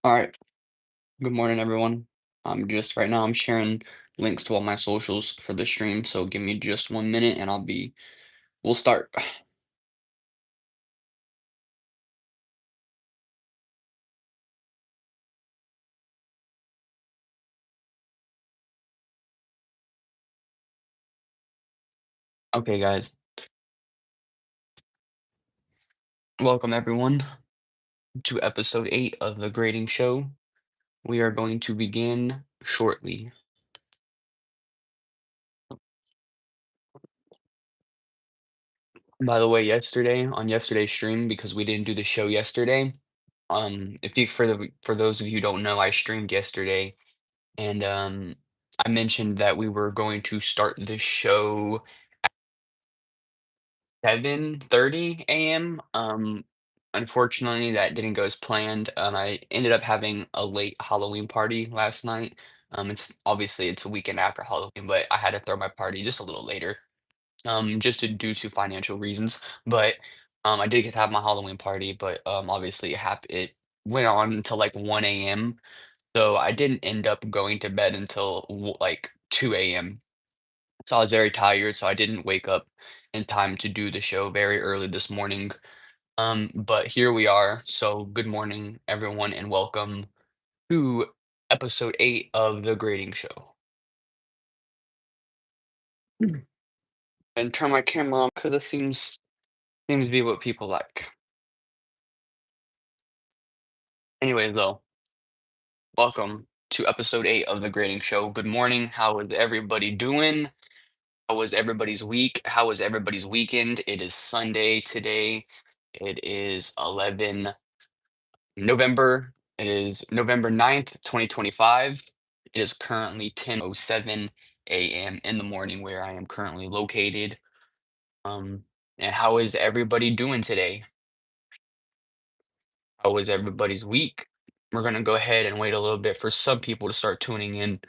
All right. Good morning, everyone. I'm just right now I'm sharing links to all my socials for the stream, so give me just 1 minute and we'll start. Okay, guys. Welcome everyone to episode 8 of the grading show. We are going to begin shortly. By the way, on yesterday's stream, because we didn't do the show yesterday, if you for those of you who don't know, I streamed yesterday and I mentioned that we were going to start the show 7:30 AM. Unfortunately, that didn't go as planned. I ended up having a late Halloween party last night. It's a weekend after Halloween, but I had to throw my party just a little later, due to financial reasons. But I did get to have my Halloween party, but obviously it went on until like 1 a.m. So I didn't end up going to bed until like 2 a.m. So I was very tired, so I didn't wake up in time to do the show very early this morning. But here we are. So good morning, everyone, and welcome to episode 8 of the grading show. Mhm. And turn my camera on because it seems to be what people like. Anyways, though, welcome to episode 8 of the grading show. Good morning. How is everybody doing? How was everybody's week? How was everybody's weekend? It is Sunday today. It is 11 November. It is November 9th, 2025. It is currently 10:07 a.m. in the morning where I am currently located. Um, and how is everybody doing today? How was everybody's week? We're gonna go ahead and wait a little bit for some people to start tuning in,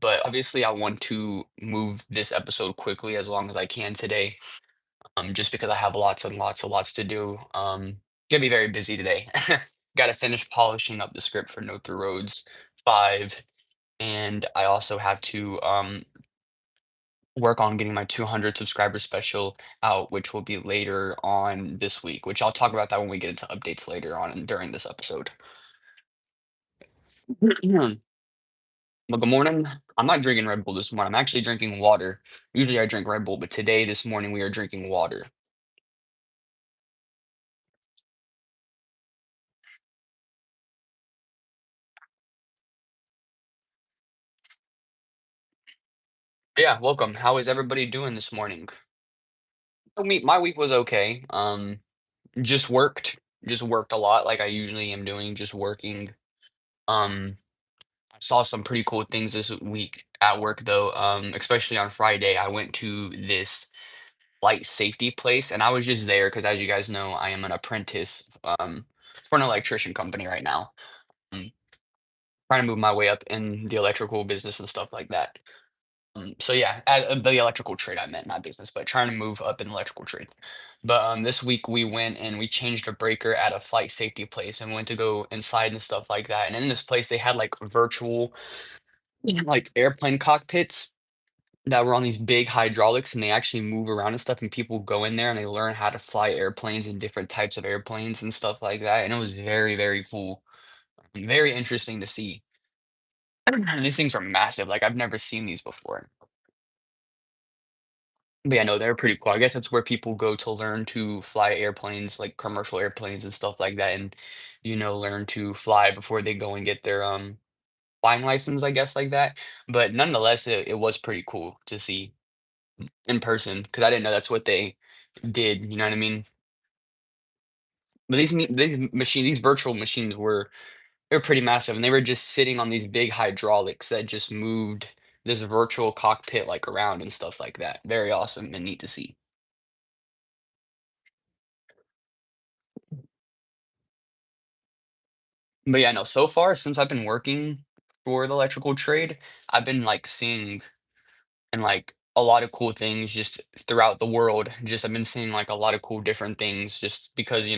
but obviously I want to move this episode quickly as long as I can today, just because I have lots to do. Gonna be very busy today. Got to finish polishing up the script for No Through Roads 5, and I also have to work on getting my 200 subscriber special out, which will be later on this week. Which I'll talk about that when we get into updates later on during this episode. Well, good morning. I'm not drinking Red Bull this morning. I'm actually drinking water. Usually I drink Red Bull, but this morning, we are drinking water. Yeah, welcome. How is everybody doing this morning? My week was okay. Just worked, just worked a lot like I usually am doing, just working. Um, I saw some pretty cool things this week at work though. Especially on Friday, I went to this light safety place, and I was just there because, as you guys know, I am an apprentice for an electrician company right now. Um, Trying to move my way up in the electrical business and stuff like that. So yeah, the electrical trade I meant, not business, but trying to move up in electrical trade. But this week we went and we changed a breaker at a flight safety place and went to go inside and stuff like that. And in this place, they had like virtual, like airplane cockpits that were on these big hydraulics, and they actually move around and stuff. And people go in there and they learn how to fly airplanes and different types of airplanes and stuff like that. And it was very cool, and very interesting to see. And these things are massive. Like I've never seen these before. But yeah, no, they're pretty cool. I guess that's where people go to learn to fly airplanes, like commercial airplanes and stuff like that, and learn to fly before they go and get their flying license, I guess, like that. But nonetheless, it was pretty cool to see in person because I didn't know that's what they did. You know what I mean? But these virtual machines they're pretty massive, and they were just sitting on these big hydraulics that just moved this virtual cockpit like around and stuff like that. Very awesome and neat to see. But yeah, no, so far since I've been working for the electrical trade, I've been like seeing and like a lot of cool things just throughout the world. Just I've been seeing like a lot of cool different things just because,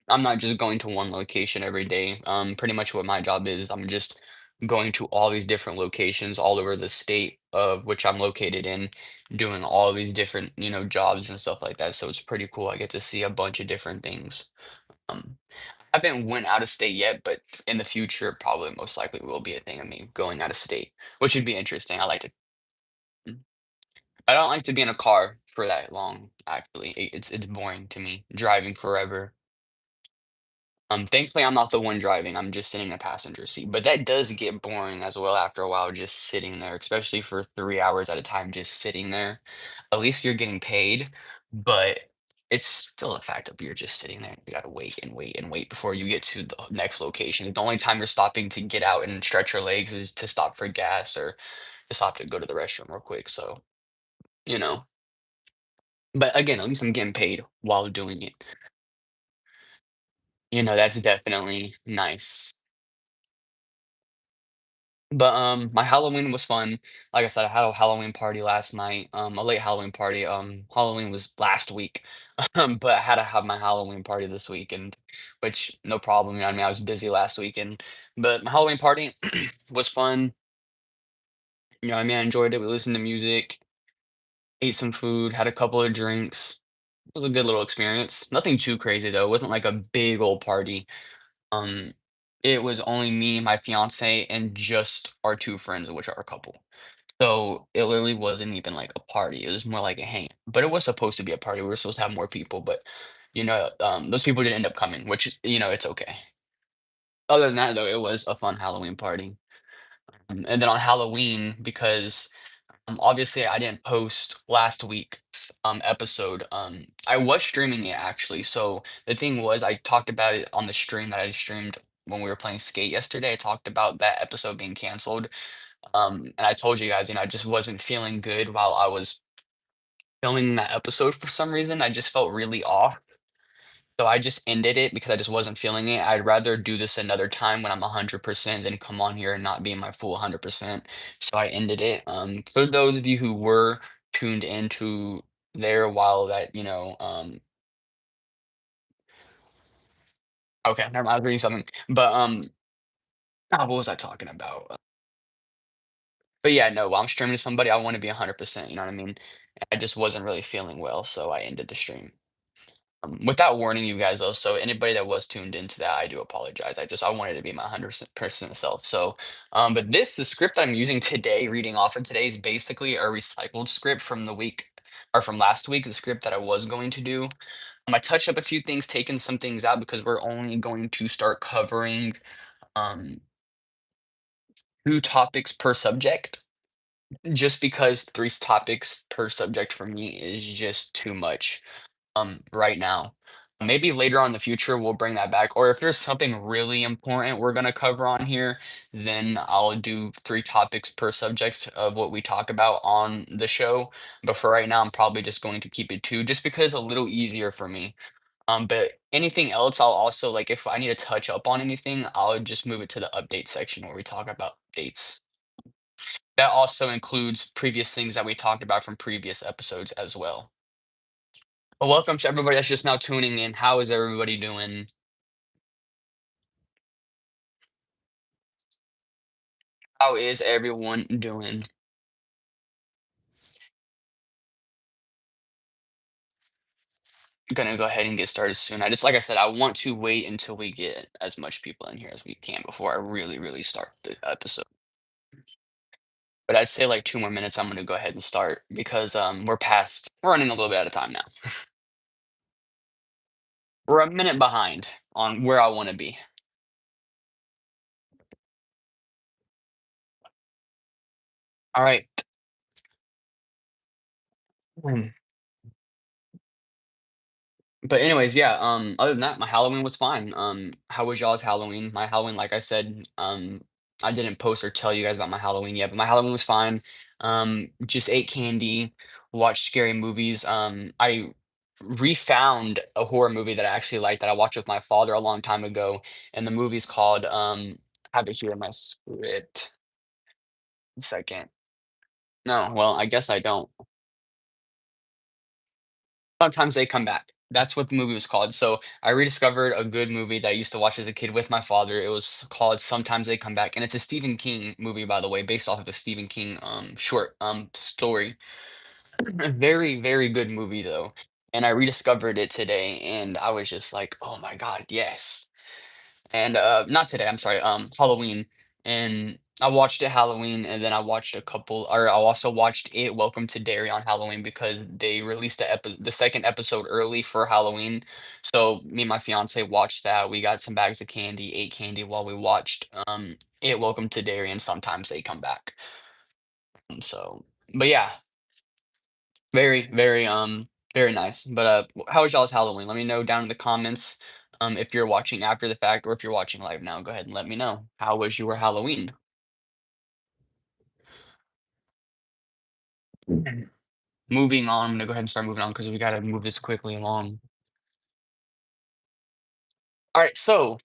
I'm not just going to one location every day. Pretty much what my job is, I'm just going to all these different locations all over the state of which I'm located in, doing all these different, jobs and stuff like that. So it's pretty cool. I get to see a bunch of different things. Um, I haven't went out of state yet, but in the future, probably most likely will be a thing of me going out of state, which would be interesting. I like to. Mm. I don't like to be in a car for that long, actually. It's boring to me, driving forever. Thankfully, I'm not the one driving. I'm just sitting in the passenger seat. But that does get boring as well after a while, just sitting there, especially for 3 hours at a time, just sitting there. At least you're getting paid, but it's still a fact of you're just sitting there. You gotta wait and wait and wait before you get to the next location. The only time you're stopping to get out and stretch your legs is to stop for gas or to stop to go to the restroom real quick. So, you know. But again, at least I'm getting paid while doing it. That's definitely nice. But, my Halloween was fun. Like I said, I had a Halloween party last night, a late Halloween party. Halloween was last week, but I had to have my Halloween party this weekend, which no problem. I mean, I was busy last weekend, but my Halloween party was fun. I mean, I enjoyed it. We listened to music, ate some food, had a couple of drinks. It was a good little experience. Nothing too crazy though. It wasn't like a big old party. Um, it was only me, my fiance, and just our two friends, which are a couple. So, it literally wasn't even like a party, it was more like a hang but it was supposed to be a party, we were supposed to have more people, but, those people didn't end up coming, which is it's okay. Other than that, though, it was a fun Halloween party. And then on Halloween, because, obviously I didn't post last week's, episode, I was streaming it actually, so the thing was I talked about it on the stream that I streamed when we were playing Skate yesterday, I talked about that episode being canceled. And I told you guys, I just wasn't feeling good while I was filming that episode for some reason. I just felt really off. So I just ended it because I just wasn't feeling it. I'd rather do this another time when I'm 100% than come on here and not be in my full 100%. So I ended it. For those of you who were tuned into there while that, okay, never mind, I was reading something. But what was I talking about? But yeah, no, while I'm streaming to somebody, I want to be 100%, you know what I mean? I just wasn't really feeling well, so I ended the stream. Without warning you guys though, so anybody that was tuned into that, I do apologize. I wanted to be my 100% self. So, but the script I'm using today, reading off of today, is basically a recycled script from the week or from last week, the script that I was going to do. I touched up a few things, taken some things out because we're only going to start covering um 2 topics per subject. Just because 3 topics per subject for me is just too much, right now. Maybe later on in the future, we'll bring that back, or if there's something really important we're gonna cover on here, then I'll do 3 topics per subject of what we talk about on the show. But for right now, I'm probably just going to keep it 2 just because a little easier for me. But anything else, I'll also like if I need to touch up on anything, I'll just move it to the update section where we talk about updates. That also includes previous things that we talked about from previous episodes as well. Well, welcome to everybody that's just now tuning in. How is everybody doing? How is everyone doing? Gonna go ahead and get started soon. Like I said, I want to wait until we get as much people in here as we can before I really, really start the episode. But I'd say like 2 more minutes, I'm gonna go ahead and start because we're running a little bit out of time now. We're a minute behind on where I want to be. All right. But anyways, yeah, other than that, my Halloween was fine. How was y'all's Halloween? My Halloween, like I said, I didn't post or tell you guys about my Halloween yet, but my Halloween was fine. Just ate candy, watched scary movies. I refound a horror movie that I actually liked that I watched with my father a long time ago, and the movie's called I have it here in my script. Second. No, well, I guess I don't. Sometimes they come back. That's what the movie was called. So I rediscovered a good movie that I used to watch as a kid with my father. It was called Sometimes They Come Back, and it's a Stephen King movie, by the way, based off of a Stephen King short story. A very, very good movie though. And I rediscovered it today, and I was just like, "Oh my God, yes!" And not today, I'm sorry, Halloween. And I watched it Halloween, and then I watched a couple, or I also watched it Welcome to Derry on Halloween because they released the second episode early for Halloween. So me and my fiance watched that. We got some bags of candy, ate candy while we watched it Welcome to Derry, and Sometimes They Come Back. So, but yeah, very, very, very nice. But how was y'all's Halloween? Let me know down in the comments. If you're watching after the fact or if you're watching live now, go ahead and let me know. How was your Halloween? Mhm. Moving on, I'm gonna go ahead and start moving on because we gotta move this quickly along. All right, so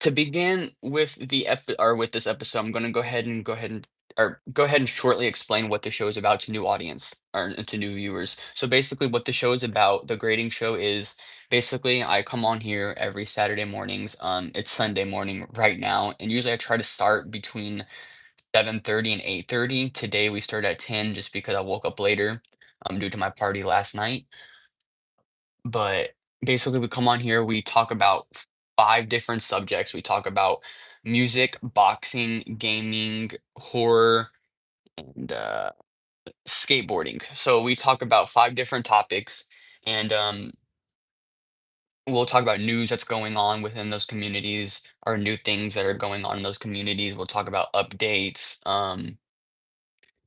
to begin with with this episode, I'm gonna go ahead and shortly explain what the show is about to new audience or to new viewers. So basically, what the show is about, the grading show is basically I come on here every Saturday mornings. It's Sunday morning right now, and usually I try to start between 7:30 and 8:30. Today we start at 10 just because I woke up later, due to my party last night. But basically, we come on here, we talk about 5 different subjects. We talk about music, boxing, gaming, horror, and, skateboarding. So we talk about 5 different topics, and, we'll talk about news that's going on within those communities, or new things that are going on in those communities. We'll talk about updates,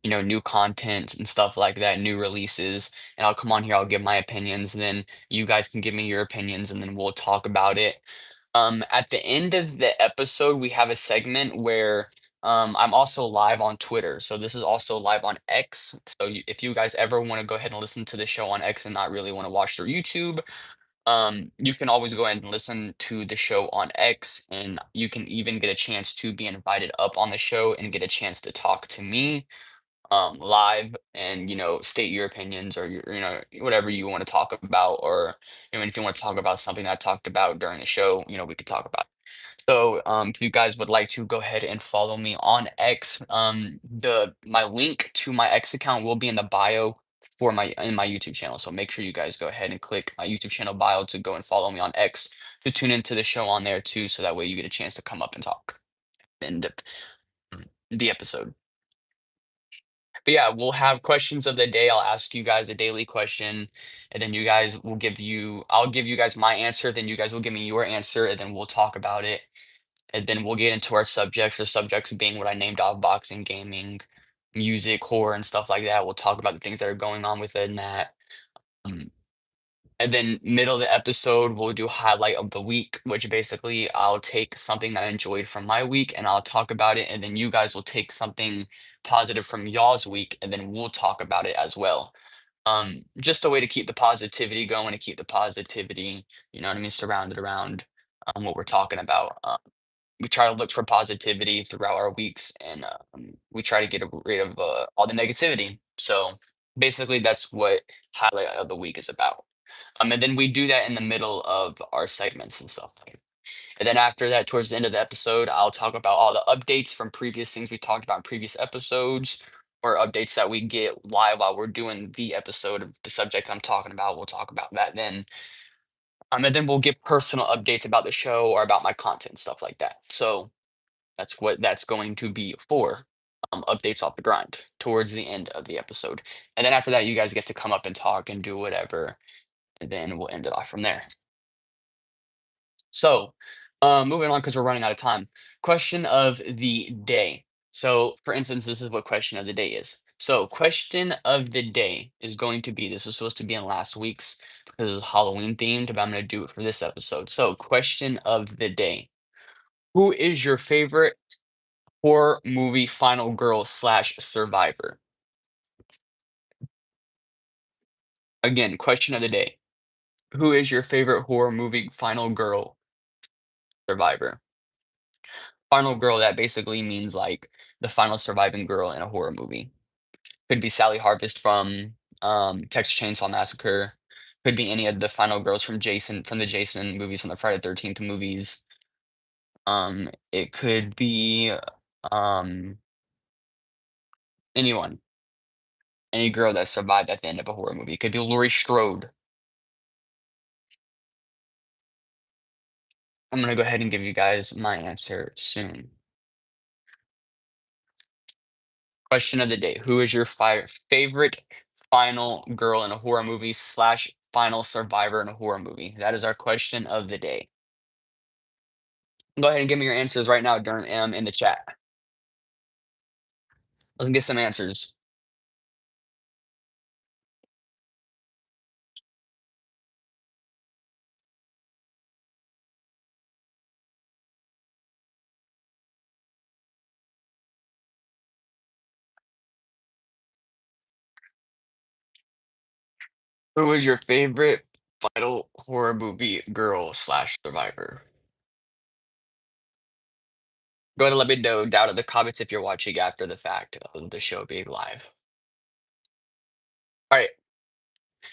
new content and stuff like that, new releases, and I'll come on here, I'll give my opinions, and then you guys can give me your opinions, and then we'll talk about it. At the end of the episode, we have a segment where I'm also live on Twitter. So this is also live on X. So if you guys ever want to go ahead and listen to the show on X and not really want to watch through YouTube, you can always go ahead and listen to the show on X, and you can even get a chance to be invited up on the show and get a chance to talk to me live and state your opinions or your whatever you want to talk about, or if you want to talk about something I talked about during the show, we could talk about it. So if you guys would like to go ahead and follow me on X, the my link to my X account will be in the bio for my YouTube channel, so make sure you guys go ahead and click my YouTube channel bio to go and follow me on X to tune into the show on there too, so that way you get a chance to come up and talk and the episode. But yeah, we'll have questions of the day. I'll ask you guys a daily question, and then I'll give you guys my answer, then you guys will give me your answer, and then we'll talk about it. And then we'll get into our subjects, or subjects being what I named off: boxing, gaming, music, horror, and stuff like that. We'll talk about the things that are going on within that. Um, and then middle of the episode, we'll do highlight of the week, which basically I'll take something that I enjoyed from my week and I'll talk about it. And then you guys will take something positive from y'all's week and then we'll talk about it as well. Just a way to keep the positivity going, to keep the positivity, you know what I mean, surrounded around what we're talking about. We try to look for positivity throughout our weeks, and we try to get rid of all the negativity. So basically, that's what highlight of the week is about. And then we do that in the middle of our segments and stuff. And then after that, towards the end of the episode, I'll talk about all the updates from previous things we talked about in previous episodes, or updates that we get live while we're doing the episode of the subject I'm talking about. We'll talk about that then. And then we'll give personal updates about the show or about my content, stuff like that. So that's what that's going to be for. Updates off the grind towards the end of the episode. And then after that, you guys get to come up and talk and do whatever, and then we'll end it off from there. So, moving on because we're running out of time. Question of the day. So, for instance, this is what question of the day is. So, question of the day is going to be, this was supposed to be in last week's because it was Halloween themed, but I'm going to do it for this episode. So, question of the day. Who is your favorite horror movie final girl slash survivor? Again, question of the day. Who is your favorite horror movie final girl survivor? Final girl, that basically means like the final surviving girl in a horror movie. Could be Sally Harvest from Texas Chainsaw Massacre. Could be any of the final girls from the Jason movies, from the Friday 13th movies. It could be, um, anyone, any girl that survived at the end of a horror movie. It could be Laurie Strode. I'm gonna go ahead and give you guys my answer soon. Question of the day: Who is your favorite final girl in a horror movie slash final survivor in a horror movie? That is our question of the day. Go ahead and give me your answers right now during in the chat. Let's get some answers. Who is your favorite final horror movie girl slash survivor? Go ahead and let me know down in the comments if you're watching after the fact of the show being live. All right,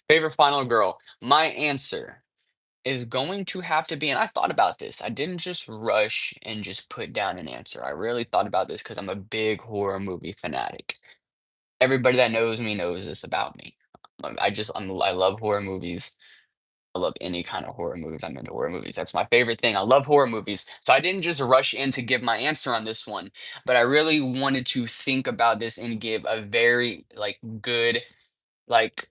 favorite final girl. My answer is going to have to be, and I thought about this. I didn't just rush and just put down an answer. I really thought about this because I'm a big horror movie fanatic. Everybody that knows me knows this about me. I love horror movies. I love any kind of horror movies. I'm into horror movies. That's my favorite thing. I love horror movies. So I didn't just rush in to give my answer on this one, but I really wanted to think about this and give a very like good like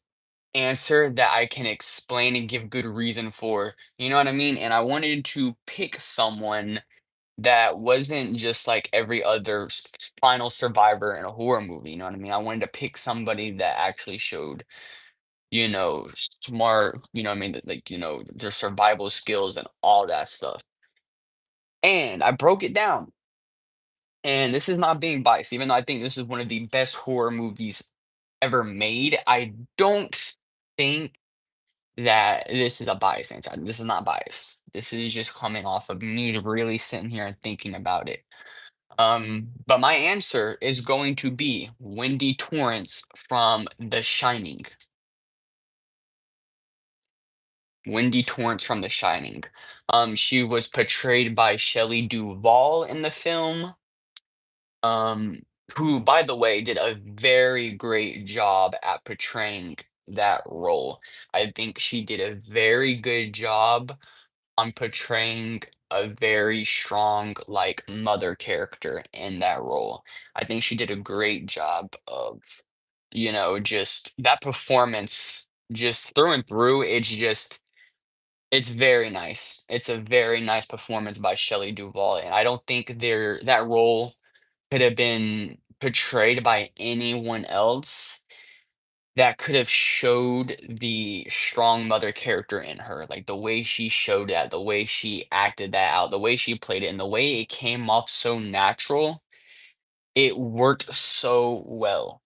answer that I can explain and give good reason for. You know what I mean? And I wanted to pick someone that wasn't just like every other final survivor in a horror movie. You know what I mean? I wanted to pick somebody that actually showed, smart, what I mean, that, like, their survival skills and all that stuff. And I broke it down. And this is not being biased, even though I think this is one of the best horror movies ever made. I don't think that this is a biased answer. This is not biased. This is just coming off of me really sitting here and thinking about it. But my answer is going to be Wendy Torrance from The Shining. Wendy Torrance from The Shining. She was portrayed by Shelley Duvall in the film, um, who, by the way, did a very great job at portraying that role. I think she did a very good job on portraying a very strong, like, mother character in that role. I think she did a great job of, just that performance, just through and through. It's very nice. It's a very nice performance by Shelley Duvall, and I don't think that role could have been portrayed by anyone else that could have showed the strong mother character in her. Like, the way she showed that, the way she acted that out, the way she played it, and the way it came off so natural, it worked so well.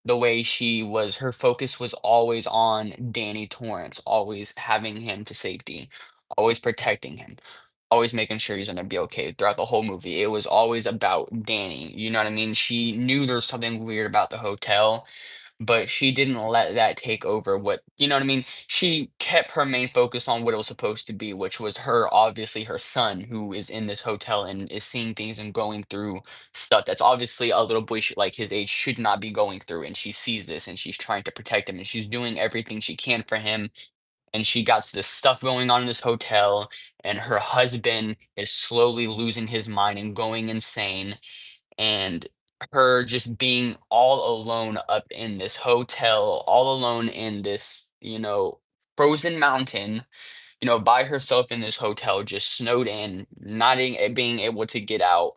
The way her focus was always on Danny Torrance, always having him to safety, always protecting him, always making sure he's gonna be okay throughout the whole movie. It was always about Danny, you know what I mean? She knew there was something weird about the hotel, but she didn't let that take over what, you know what I mean? She kept her main focus on what it was supposed to be, which was obviously her son, who is in this hotel and is seeing things and going through stuff that's obviously a little boy like his age should not be going through. And she sees this and she's trying to protect him and she's doing everything she can for him. And she got this stuff going on in this hotel, and her husband is slowly losing his mind and going insane, and her just being all alone up in this hotel, all alone in this, frozen mountain, by herself in this hotel, just snowed in, not being able to get out.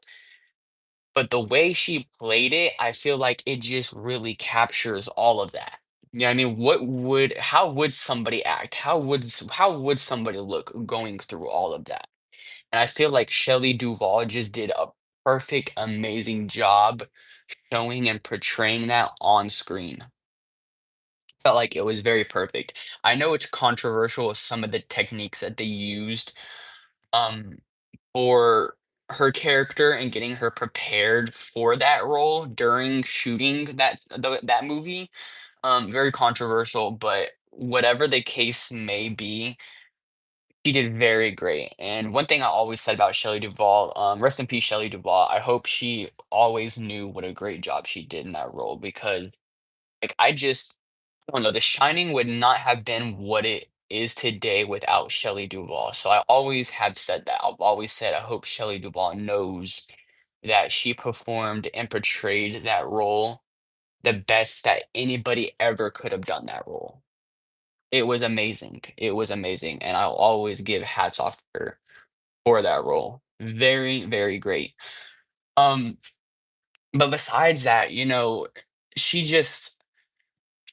But the way she played it, I feel like it just really captures all of that. You know what I mean? How would somebody act? How would somebody look going through all of that? And I feel like Shelley Duvall just did a perfect, amazing job showing and portraying that on screen. Felt like it was very perfect. I know it's controversial with some of the techniques that they used, um, for her character and getting her prepared for that role during shooting that movie. Very controversial, but whatever the case may be, she did very great. And one thing I always said about Shelley Duvall, rest in peace, Shelley Duvall. I hope she always knew what a great job she did in that role because, like, I don't know, The Shining would not have been what it is today without Shelley Duvall. So I always have said that. I've always said I hope Shelley Duvall knows that she performed and portrayed that role the best that anybody ever could have done that role. It was amazing. It was amazing, and I'll always give hats off to her for that role. Very, very great. Um, but besides that, she just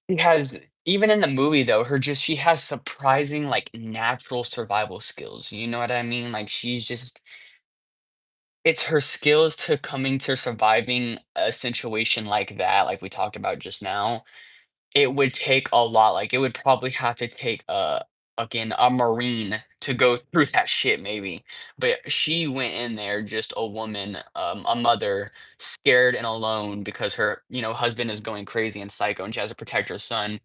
she has even in the movie though, she has surprising, like, natural survival skills, you know what I mean? Like, she's just it's her skills to coming to surviving a situation like that, like we talked about just now. It would take a lot, like, it would probably have to take again, a Marine to go through that shit maybe, but she went in there just a woman, a mother, scared and alone because her, husband is going crazy and psycho, and she has to protect her son.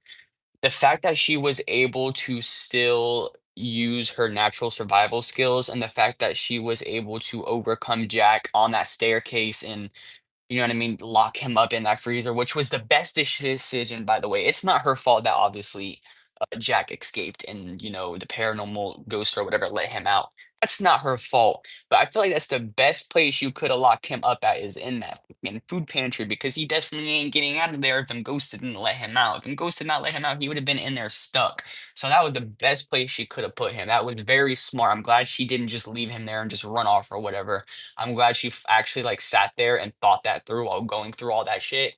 The fact that she was able to still use her natural survival skills, and the fact that she was able to overcome Jack on that staircase and you know what I mean? Lock him up in that freezer, which was the best decision, by the way. It's not her fault that obviously Jack escaped and, the paranormal ghost or whatever let him out. That's not her fault. But I feel like that's the best place you could have locked him up at is in that fucking food pantry because he definitely ain't getting out of there if them ghosts didn't let him out. If them ghosts did not let him out, he would have been in there stuck. So that was the best place she could have put him. That was very smart. I'm glad she didn't just leave him there and just run off or whatever. I'm glad she actually like sat there and thought that through while going through all that shit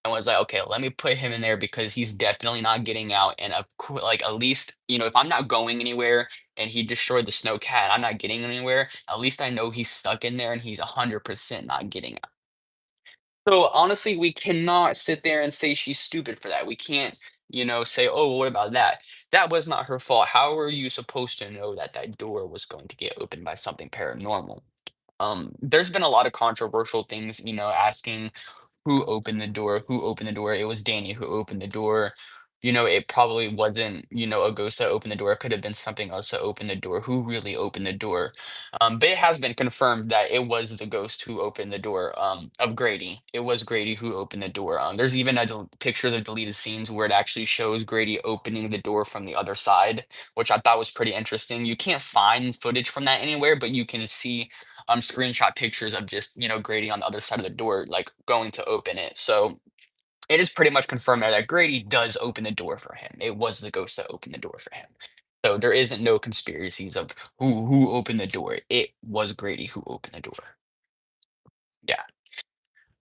and was like, okay, let me put him in there because he's definitely not getting out. And like at least if I'm not going anywhere and he destroyed the snow cat, I'm not getting anywhere. At least I know he's stuck in there and he's 100% not getting out. So honestly, we cannot sit there and say she's stupid for that. We can't, say, oh, what about that? That was not her fault. How are you supposed to know that that door was going to get opened by something paranormal? There's been a lot of controversial things, asking who opened the door. It was Danny who opened the door. It probably wasn't, a ghost that opened the door. It could have been something else that opened the door. Who really opened the door? But it has been confirmed that it was the ghost who opened the door, of Grady. It was Grady who opened the door. There's even a picture of the deleted scenes where it actually shows Grady opening the door from the other side, which I thought was pretty interesting. You can't find footage from that anywhere, but you can see screenshot pictures of just Grady on the other side of the door, like going to open it. So it is pretty much confirmed that Grady does open the door for him. It was the ghost that opened the door for him. So there isn't no conspiracies of who opened the door. It was Grady who opened the door. Yeah.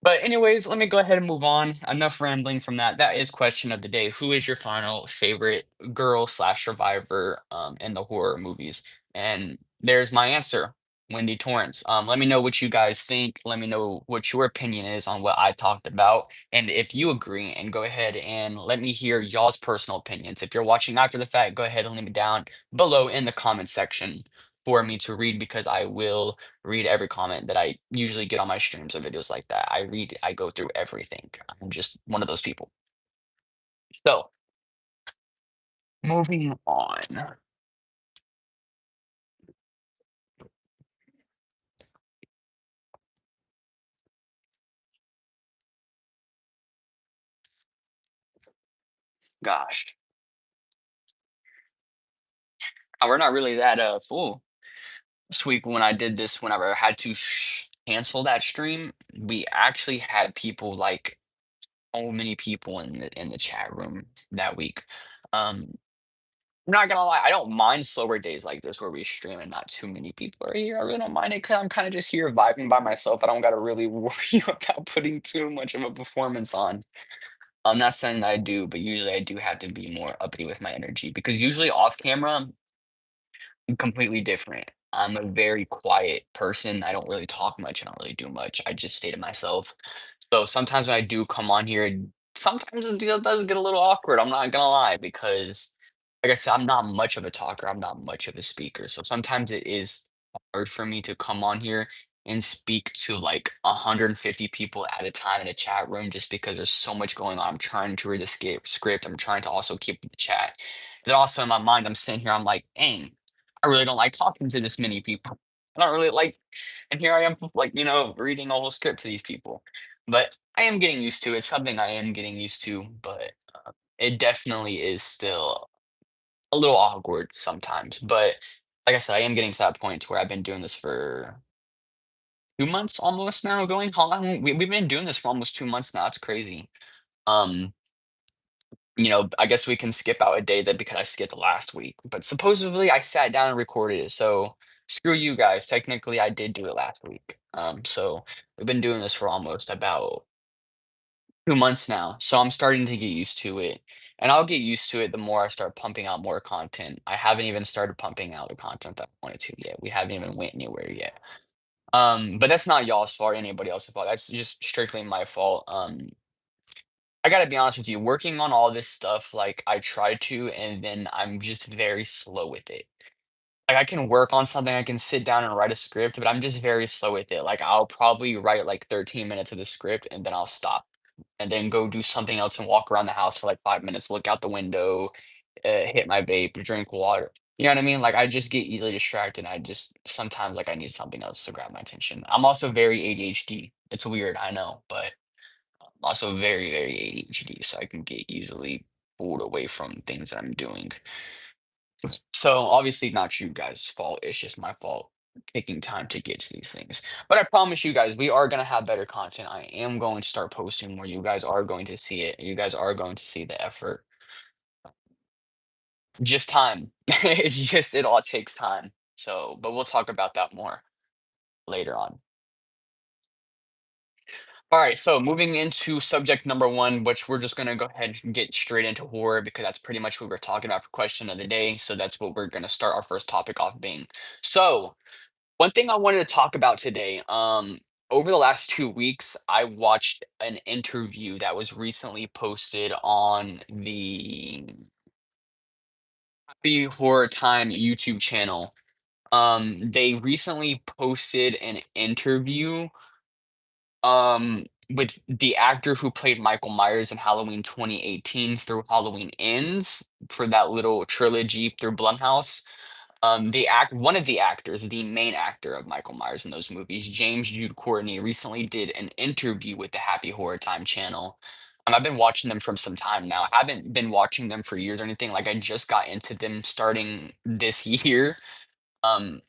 But anyways, let me go ahead and move on. Enough rambling from that. That is question of the day. Who is your final favorite girl slash survivor in the horror movies? And there's my answer, Wendy Torrance. Let me know what you guys think. Let me know what your opinion is on what I talked about. And if you agree, and go ahead and let me hear y'all's personal opinions. If you're watching after the fact, go ahead and leave it down below in the comment section for me to read because I will read every comment that I usually get on my streams or videos like that. I go through everything. I'm just one of those people. So, moving on. Gosh, we're not really that full. This week when I did this, whenever I had to cancel that stream, we actually had people like so many people in the chat room that week. Um, I'm not gonna lie, I don't mind slower days like this where we stream and not too many people are here. I really don't mind it because I'm kind of just here vibing by myself. I don't gotta really worry about putting too much of a performance on. I'm not saying that I do, but usually I do have to be more uppity with my energy because usually off camera, I'm completely different. I'm a very quiet person. I don't really talk much. I don't really do much. I just stay to myself. So sometimes when I do come on here, sometimes does get a little awkward. I'm not gonna lie because, like I said, I'm not much of a talker. I'm not much of a speaker. So sometimes it is hard for me to come on here and speak to like 150 people at a time in a chat room just because there's so much going on. I'm trying to read the script. I'm trying to also keep the chat. And then also in my mind, I'm sitting here, I'm like, dang, I really don't like talking to this many people. I don't really like, and here I am, like, reading a whole script to these people. But I am getting used to it. It's something I am getting used to, but it definitely is still a little awkward sometimes. But like I said, I am getting to that point to where I've been doing this for 2 months almost now going how long we've been doing this for almost 2 months now, it's crazy. Um, I guess we can skip out a day that because I skipped last week, but supposedly I sat down and recorded it, so screw you guys, technically I did do it last week. So we've been doing this for almost about 2 months now, so I'm starting to get used to it, and I'll get used to it the more I start pumping out more content. I haven't even started pumping out the content that I wanted to yet. We haven't even went anywhere yet. But that's not y'all's fault or anybody else's fault. That's just strictly my fault. I gotta be honest with you, working on all this stuff, like I try to, and then I'm just very slow with it. Like I can work on something, I can sit down and write a script, but I'm just very slow with it. Like I'll probably write like 13 minutes of the script and then I'll stop and then go do something else and walk around the house for like 5 minutes, look out the window, hit my vape, drink water. You know what I mean? Like I just get easily distracted. I just sometimes like I need something else to grab my attention. I'm also very ADHD. It's weird, I know, but I'm also very, very ADHD, so I can get easily pulled away from things that I'm doing. So obviously not you guys' fault. It's just my fault taking time to get to these things. But I promise you guys, we are gonna have better content. I am going to start posting more. You guys are going to see it. You guys are going to see the effort. Just time. It's just it all takes time. So, but we'll talk about that more later on. All right, so moving into subject number one, which we're just gonna go ahead and get straight into horror because that's pretty much what we're talking about for question of the day. So that's what we're gonna start our first topic off being. So one thing I wanted to talk about today, over the last 2 weeks, I watched an interview that was recently posted on the Happy Horror Time YouTube channel. They recently posted an interview with the actor who played Michael Myers in Halloween 2018 through Halloween Ends for that little trilogy through Blumhouse. One of the actors, the main actor of Michael Myers in those movies, James Jude Courtney, recently did an interview with the Happy Horror Time channel. I've been watching them from some time now. I haven't been watching them for years or anything. Like I just got into them starting this year. Um,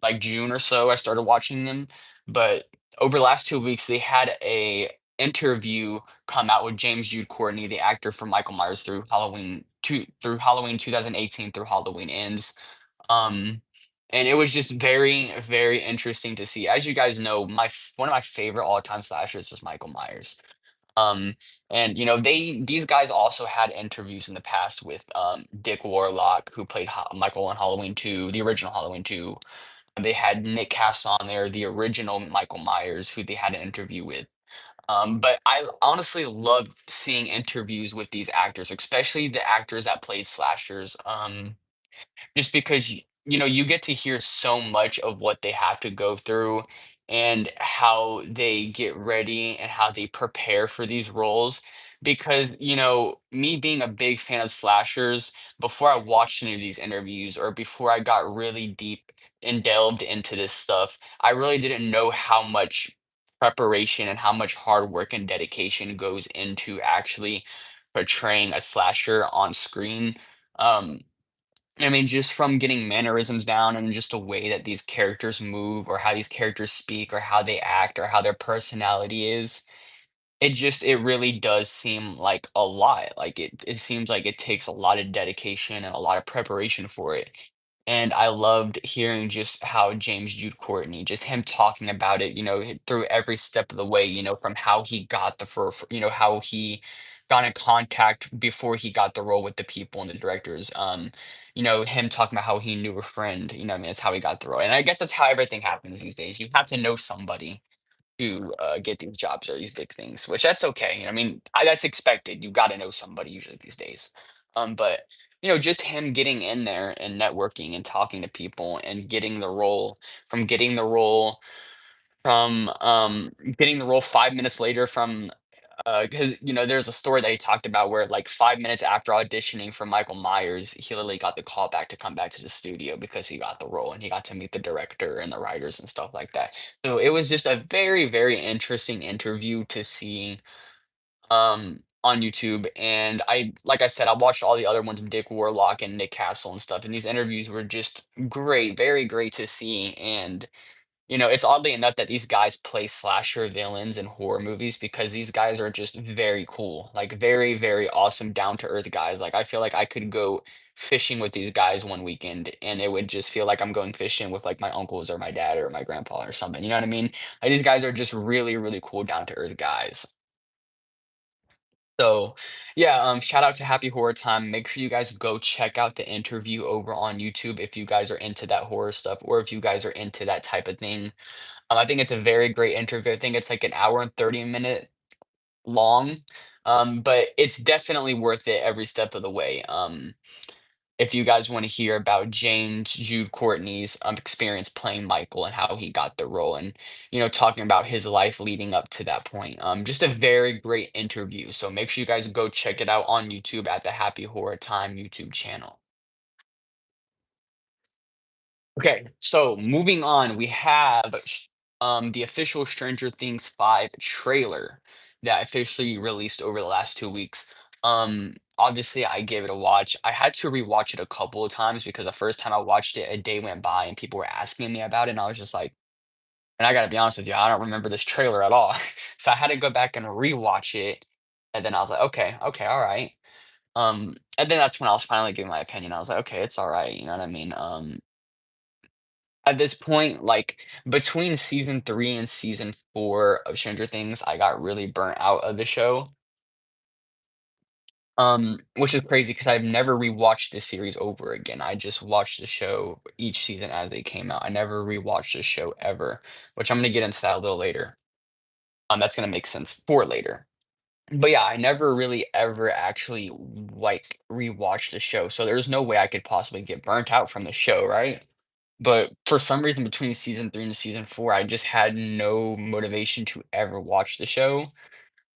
like June or so, I started watching them. But over the last 2 weeks, they had a interview come out with James Jude Courtney, the actor for Michael Myers through Halloween 2018 through Halloween Ends. Um, and it was just very, very interesting to see. As you guys know, one of my favorite all-time slashers is Michael Myers. Um, and these guys also had interviews in the past with Dick Warlock, who played Michael in Halloween 2, the original Halloween 2. They had Nick Cass on there, the original Michael Myers, who they had an interview with. But I honestly love seeing interviews with these actors, especially the actors that played slashers. Just because you get to hear so much of what they have to go through and how they get ready and how they prepare for these roles. Because me being a big fan of slashers, before I watched any of these interviews or before I got really deep and delved into this stuff, I really didn't know how much preparation and how much hard work and dedication goes into actually portraying a slasher on screen. um I mean, just from getting mannerisms down and just the way that these characters move or how these characters speak or how they act or how their personality is, it really does seem like a lot. Like it seems like it takes a lot of dedication and a lot of preparation for it. And I loved hearing just how James Jude Courtney, just him talking about it, through every step of the way, from how he got how he got in contact before he got the role with the people and the directors. Him talking about how he knew a friend, I mean, that's how he got the role. And I guess that's how everything happens these days. You have to know somebody to get these jobs or these big things, which that's okay. I mean, that's expected. You got to know somebody usually these days. But just him getting in there and networking and talking to people and getting the role, from getting the role from, getting the role 5 minutes later from, because there's a story that he talked about where, like, 5 minutes after auditioning for Michael Myers, he literally got the call back to come back to the studio because he got the role, and he got to meet the director and the writers and stuff like that. So, it was just a very, very interesting interview to see, on YouTube, and like I said, I watched all the other ones with Dick Warlock and Nick Castle and stuff, and these interviews were just great, very great to see, and it's oddly enough that these guys play slasher villains in horror movies because these guys are just very cool, like very, very awesome, down to earth guys. Like I feel like I could go fishing with these guys one weekend and it would just feel like I'm going fishing with like my uncles or my dad or my grandpa or something. You know what I mean? Like these guys are just really, really cool, down to earth guys. So, yeah, shout out to Happy Horror Time. Make sure you guys go check out the interview over on YouTube if you guys are into that horror stuff or if you guys are into that type of thing. I think it's a very great interview. I think it's like an hour and 30-minute long, but it's definitely worth it every step of the way. If you guys want to hear about James Jude Courtney's experience playing Michael and how he got the role, and talking about his life leading up to that point, just a very great interview. So make sure you guys go check it out on YouTube at the Happy Horror Time YouTube channel. Okay, so moving on, we have the official Stranger Things 5 trailer that officially released over the last 2 weeks. Obviously I gave it a watch. I had to rewatch it a couple of times because the first time I watched it, a day went by and people were asking me about it, and I was just like, and I gotta be honest with you, I don't remember this trailer at all. So I had to go back and rewatch it, and then I was like, okay, okay, all right. And then that's when I was finally giving my opinion. I was like, okay, it's all right, you know what I mean? At this point, like, between season 3 and season 4 of Stranger Things, I got really burnt out of the show, which is crazy because 'cause I've never rewatched this series over again. I just watched the show each season as they came out. I never rewatched the show ever, which I'm gonna get into that a little later. That's gonna make sense for later. But yeah, I never really ever actually, like, rewatched the show, so there's no way I could possibly get burnt out from the show, right? But for some reason between season 3 and season 4, I just had no motivation to ever watch the show.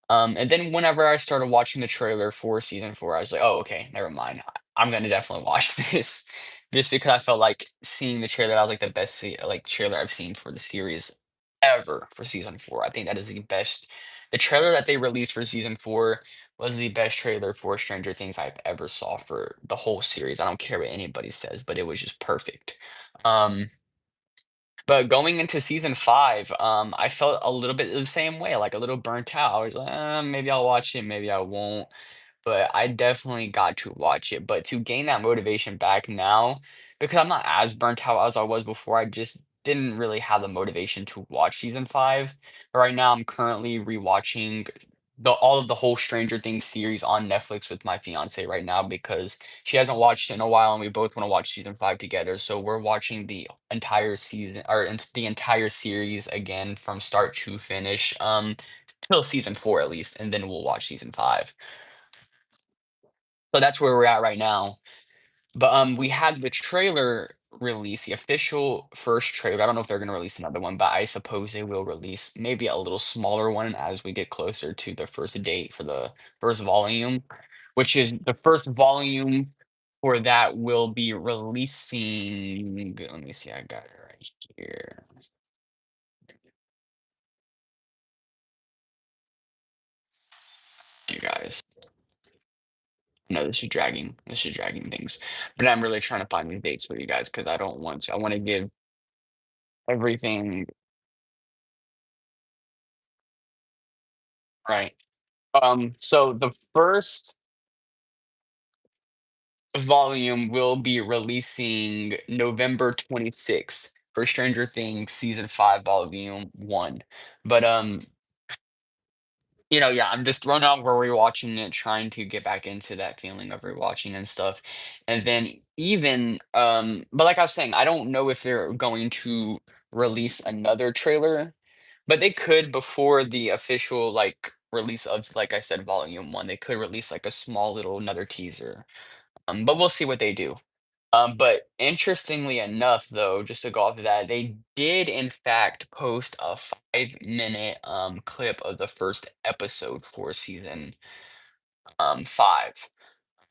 And then whenever I started watching the trailer for season 4, I was like, "Oh, okay, never mind. I'm gonna definitely watch this." Just because I felt like seeing the trailer, that was like the best like trailer I've seen for the series ever for season 4. I think that is the best. The trailer that they released for season 4 was the best trailer for Stranger Things I've ever saw for the whole series. I don't care what anybody says, but it was just perfect. Um, but going into season 5, I felt a little bit the same way, like a little burnt out. I was like, maybe I'll watch it, maybe I won't." But I definitely got to watch it. But to gain that motivation back now, because I'm not as burnt out as I was before, I just didn't really have the motivation to watch season 5. Right now, I'm currently rewatching all of the whole Stranger Things series on Netflix with my fiance right now because she hasn't watched it in a while and we both want to watch season 5 together. So we're watching the entire season or the entire series again from start to finish. Till season 4 at least, and then we'll watch season 5. So that's where we're at right now. But, we had the trailer release, the official first trailer. I don't know if they're gonna release another one, but I suppose they will release maybe a little smaller one as we get closer to the first date for the first volume, which is the first volume for that will be releasing, let me see, I got it right here. You guys. No, this is dragging things, but I'm really trying to find the dates with you guys because I don't want to. I want to give everything right. So the first volume will be releasing November 26th for Stranger Things season 5, volume 1. But yeah, I'm just thrown out where we're watching it, trying to get back into that feeling of rewatching and stuff. And then even but like I was saying, I don't know if they're going to release another trailer, but they could before the official like release of, like I said, volume 1. They could release like a small little another teaser. But we'll see what they do. But interestingly enough, though, just to go off of that, they did in fact post a 5 minute clip of the first episode for season five,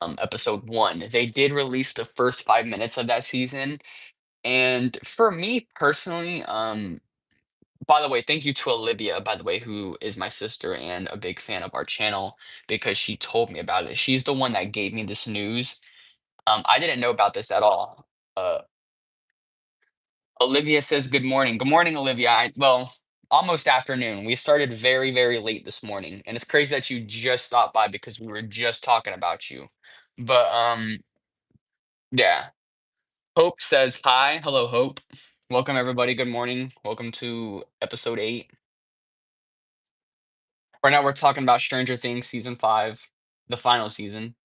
episode one. They did release the first 5 minutes of that season. And for me personally, by the way, thank you to Olivia, by the way, who is my sister and a big fan of our channel because she told me about it. She's the one that gave me this news. I didn't know about this at all. Olivia says good morning. Good morning, Olivia. Well, almost afternoon. We started very, very late this morning, and it's crazy that you just stopped by because we were just talking about you. But yeah. Hope says hi. Hello, Hope. Welcome everybody. Good morning. Welcome to episode 8. Right now we're talking about Stranger Things season 5, the final season.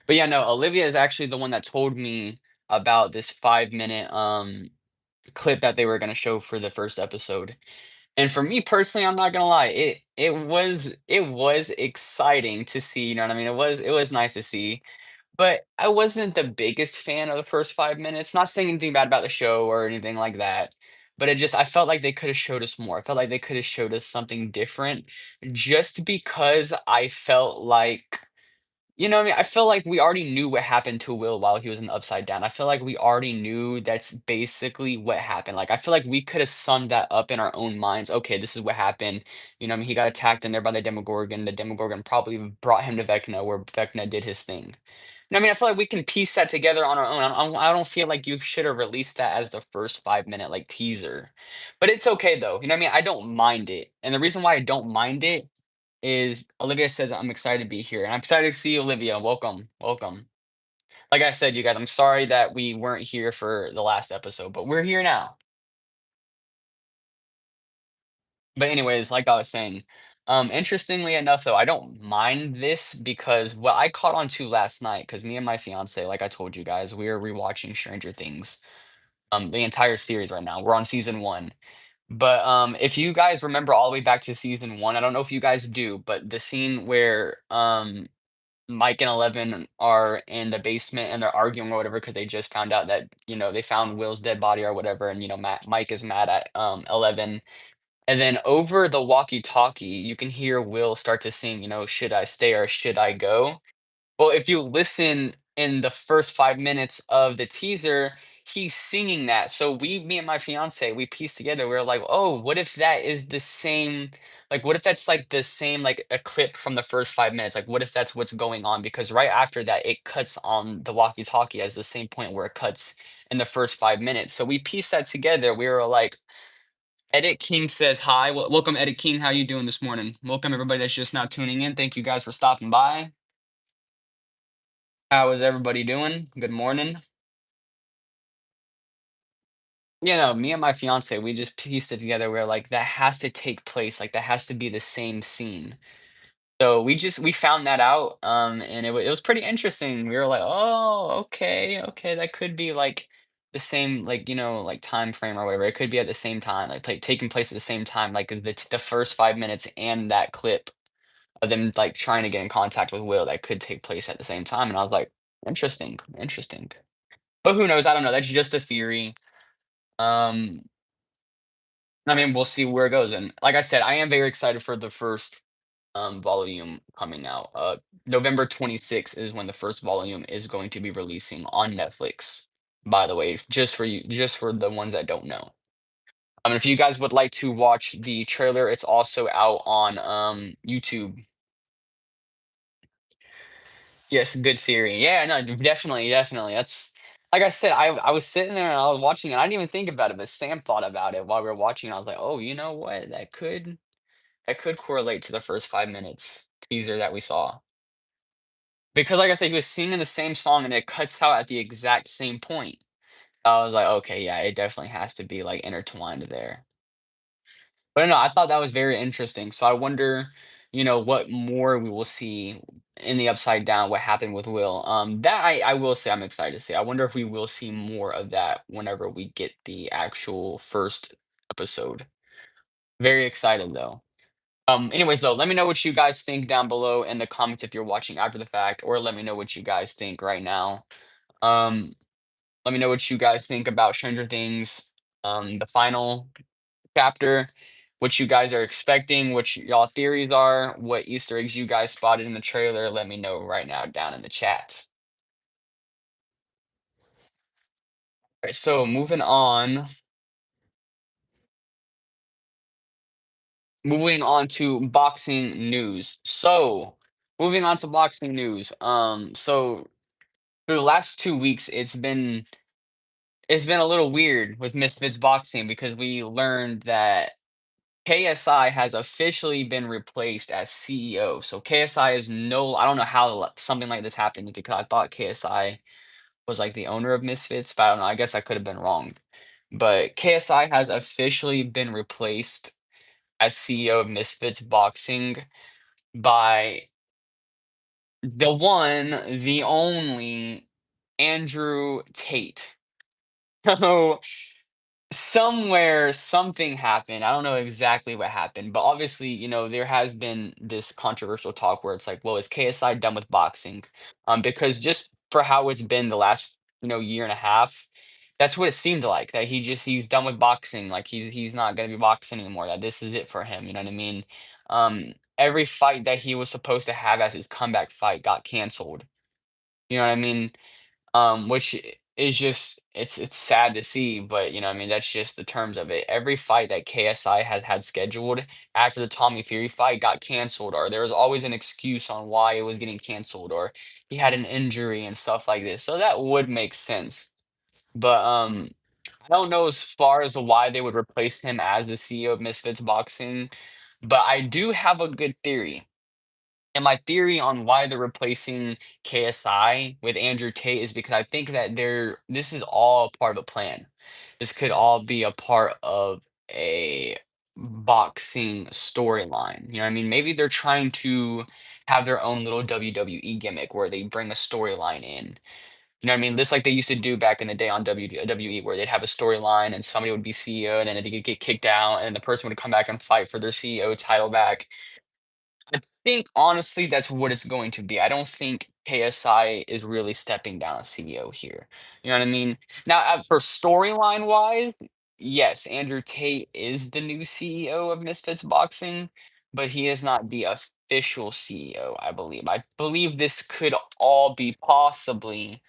But yeah, no, Olivia is actually the one that told me about this 5 minute clip that they were gonna show for the first episode. And for me personally, I'm not gonna lie, it was exciting to see, you know what I mean? It was nice to see, but I wasn't the biggest fan of the first 5 minutes, not saying anything bad about the show or anything like that, but I felt like they coulda showed us more. I felt like they coulda showed us something different just because I felt like what I mean? I feel like we already knew what happened to Will while he was in the Upside Down. I feel like we already knew that's basically what happened. Like, I feel like we could have summed that up in our own minds. Okay, this is what happened. What I mean? He got attacked in there by the Demogorgon. The Demogorgon probably brought him to Vecna, where Vecna did his thing. I mean? I feel like we can piece that together on our own. I don't feel like you should have released that as the first 5 minute like teaser, but it's okay though. You know what I mean? I don't mind it, and the reason why I don't mind it is Olivia says I'm excited to be here, and I'm excited to see Olivia. Welcome, welcome. Like I said, you guys, I'm sorry that we weren't here for the last episode, but we're here now. But anyways, like I was saying, interestingly enough, though, I don't mind this because what I caught on to last night, because me and my fiance, like I told you guys, we are rewatching Stranger Things, the entire series right now. We're on season one. But if you guys remember all the way back to season one, I don't know if you guys do, but the scene where Mike and Eleven are in the basement and they're arguing or whatever because they just found out that they found Will's dead body or whatever, and Mike is mad at Eleven, and then over the walkie-talkie you can hear Will start to sing, should I stay or should I go? Well, if you listen in the first 5 minutes of the teaser, he's singing that. So me and my fiance, we pieced together. We were like, "Oh, what if that is the same like, what if that's, like, the same, like, a clip from the first 5 minutes? Like, what if that's what's going on?" Because right after that, it cuts on the walkie-talkie as the same point where it cuts in the first 5 minutes. So we pieced that together. We were like Edit King says, "Hi." Welcome, Edit King. How you doing this morning? Welcome, everybody that's just now tuning in. Thank you guys for stopping by. How is everybody doing? Good morning. Me and my fiance, we just pieced it together. We're like, that has to take place. Like, that has to be the same scene. So we found that out, and it was pretty interesting. We were like, oh, okay, okay, that could be like the same, like like time frame or whatever. It could be at the same time, like taking place at the same time, like the first 5 minutes and that clip of them like trying to get in contact with Will that could take place at the same time. And I was like, interesting, interesting. But who knows? I don't know. That's just a theory. Um, I mean, we'll see where it goes. And like I said, I am very excited for the first volume coming out. November 26th is when the first volume is going to be releasing on Netflix. By the way, just for you, just for the ones that don't know. If you guys would like to watch the trailer, it's also out on YouTube. Yes, good theory. Yeah, no, definitely, definitely. That's like I said, I was sitting there and I was watching and I didn't even think about it, but Sam thought about it while we were watching. And I was like, oh, you know what? That could correlate to the first 5 minutes teaser that we saw. Because like I said, he was singing the same song and it cuts out at the exact same point. I was like, okay, yeah, it definitely has to be like intertwined there. But no, I thought that was very interesting. So I wonder, what more we will see in the Upside Down, what happened with Will. That I will say I'm excited to see. I wonder if we will see more of that whenever we get the actual first episode. Very excited though. Anyways though, let me know what you guys think down below in the comments if you're watching after the fact, or let me know what you guys think right now. Um, Let me know what you guys think about Stranger Things, the final chapter, what you guys are expecting, what y'all theories are, what Easter eggs you guys spotted in the trailer. Let me know right now down in the chat. Right, so moving on to boxing news. So, moving on to boxing news. So for the last 2 weeks, it's been a little weird with Misfits Boxing because we learned that KSI has officially been replaced as CEO. So KSI is no, I don't know how something like this happened because I thought KSI was like the owner of Misfits, but I don't know. I guess I could have been wrong. But KSI has officially been replaced as CEO of Misfits Boxing by the one, the only Andrew Tate. So somewhere something happened. I don't know exactly what happened, but obviously, there has been this controversial talk where it's like, well, is KSI done with boxing? Because just for how it's been the last, year and a half, that's what it seemed like. That he's done with boxing. Like he's not gonna be boxing anymore. That this is it for him. You know what I mean? Every fight that he was supposed to have as his comeback fight got canceled. You know what I mean? Which is just it's sad to see, but I mean, that's just the terms of it. Every fight that KSI has had scheduled after the Tommy Fury fight got canceled, or there was always an excuse on why it was getting canceled, or he had an injury and stuff like this. So that would make sense. But I don't know as far as to why they would replace him as the CEO of Misfits Boxing, but I do have a good theory. And my theory on why they're replacing KSI with Andrew Tate is because I think that this is all part of a plan. This could all be a part of a boxing storyline. You know what I mean? Maybe they're trying to have their own little WWE gimmick where they bring a storyline in. You know what I mean? Just like they used to do back in the day on WWE, where they'd have a storyline and somebody would be CEO and then they'd get kicked out and the person would come back and fight for their CEO title back. I think honestly that's what it's going to be. I don't think KSI is really stepping down as CEO here. You know what I mean? Now, for storyline wise, yes, Andrew Tate is the new CEO of Misfits Boxing, but he is not the official CEO, I believe. I believe this could all be possibly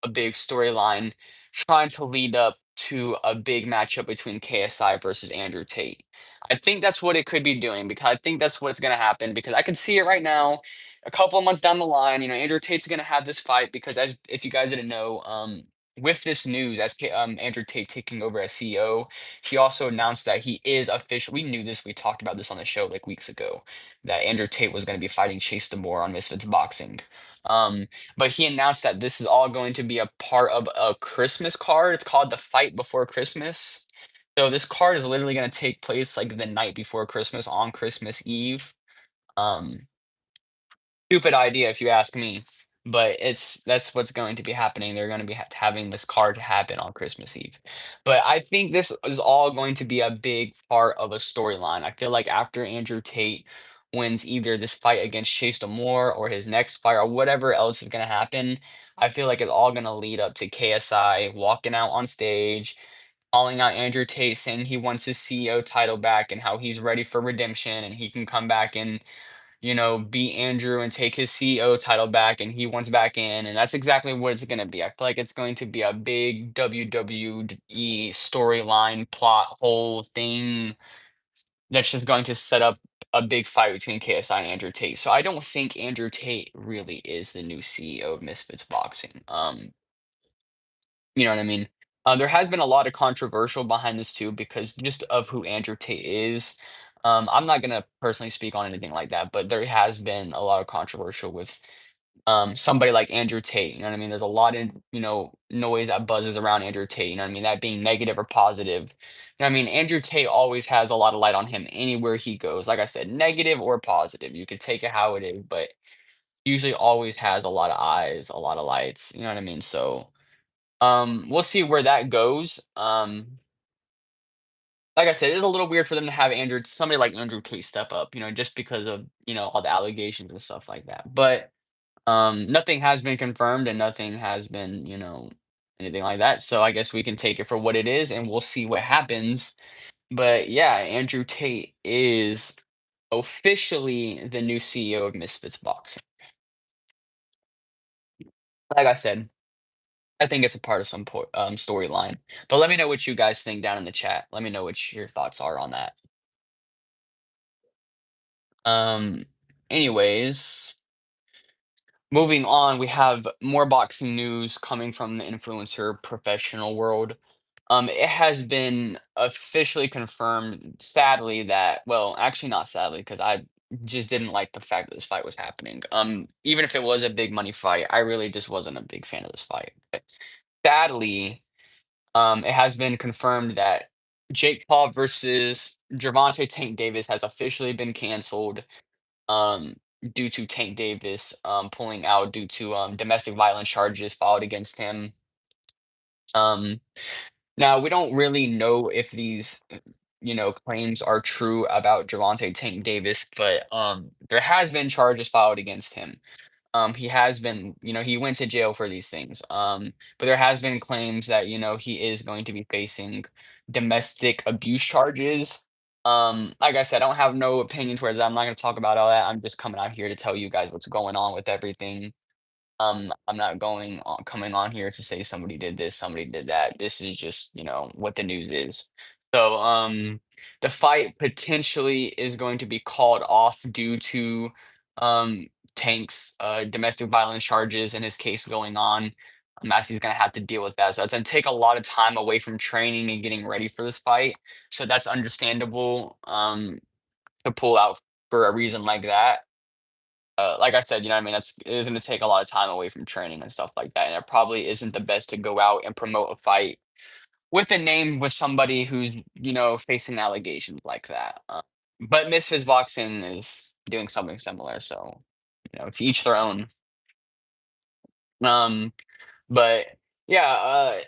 a big storyline trying to lead up to a big matchup between KSI versus Andrew Tate. I think that's what it could be doing because I think that's what's going to happen because I can see it right now. A couple of months down the line, Andrew Tate's going to have this fight because as if you guys didn't know, with this news as Andrew Tate taking over as CEO, he also announced that he is official. We knew this. We talked about this on the show like weeks ago that Andrew Tate was going to be fighting Chase DeMore on Misfits Boxing. Um, but he announced that this is all going to be a part of a Christmas card. It's called the Fight Before Christmas. So this card is literally going to take place like the night before Christmas on Christmas Eve. Um, Stupid idea if you ask me, but that's what's going to be happening. They're going to be having this card happen on Christmas Eve. But I think this is all going to be a big part of a storyline. I feel like after Andrew Tate wins either this fight against Chase Moore or his next fight or whatever else is going to happen, I feel like it's all going to lead up to KSI walking out on stage, calling out Andrew Tate, saying he wants his CEO title back and how he's ready for redemption and he can come back and beat Andrew and take his CEO title back, and he wants back in, and that's exactly what it's gonna be. I feel like it's going to be a big WWE storyline plot whole thing that's just going to set up a big fight between KSI and Andrew Tate. So I don't think Andrew Tate really is the new CEO of Misfits Boxing. You know what I mean? There has been a lot of controversial behind this too because just of who Andrew Tate is. I'm not gonna personally speak on anything like that, but there has been a lot of controversial with somebody like Andrew Tate. You know what I mean? There's a lot of noise that buzzes around Andrew Tate. You know what I mean? That being negative or positive. You know what I mean? Andrew Tate always has a lot of light on him anywhere he goes. Like I said, negative or positive. You could take it how it is, but usually always has a lot of eyes, a lot of lights. You know what I mean? So. We'll see where that goes. Like I said, it is a little weird for them to have somebody like Andrew Tate step up, just because of, all the allegations and stuff like that. But Nothing has been confirmed and nothing has been, anything like that. So I guess we can take it for what it is and we'll see what happens. But yeah, Andrew Tate is officially the new CEO of Misfits Boxing. Like I said, I think it's a part of some storyline. But let me know what you guys think down in the chat. Let me know what your thoughts are on that. Um, anyways, moving on, we have more boxing news coming from the influencer professional world. It has been officially confirmed, sadly, that well, actually not sadly, because I just didn't like the fact that this fight was happening. Even if it was a big money fight, I really just wasn't a big fan of this fight. But sadly, it has been confirmed that Jake Paul versus Gervonta Tank Davis has officially been canceled um, due to Tank Davis pulling out due to domestic violence charges filed against him. Um, Now we don't really know if these, claims are true about Gervonta Tank Davis, but there has been charges filed against him. He has been, he went to jail for these things. But there has been claims that, he is going to be facing domestic abuse charges. Like I said, I don't have no opinion towards that. I'm not going to talk about all that. I'm just coming out here to tell you guys what's going on with everything. I'm not coming on here to say somebody did this, somebody did that. This is just, what the news is. So, the fight potentially is going to be called off due to um Tank's domestic violence charges and his case going on. Massey's gonna have to deal with that. So it's gonna take a lot of time away from training and getting ready for this fight. So that's understandable to pull out for a reason like that. Like I said, that's it is gonna take a lot of time away from training and stuff like that, and it probably isn't the best to go out and promote a fight with a name with somebody who's, facing allegations like that. But Misfits Boxing is doing something similar, so, to each their own. Um, but yeah,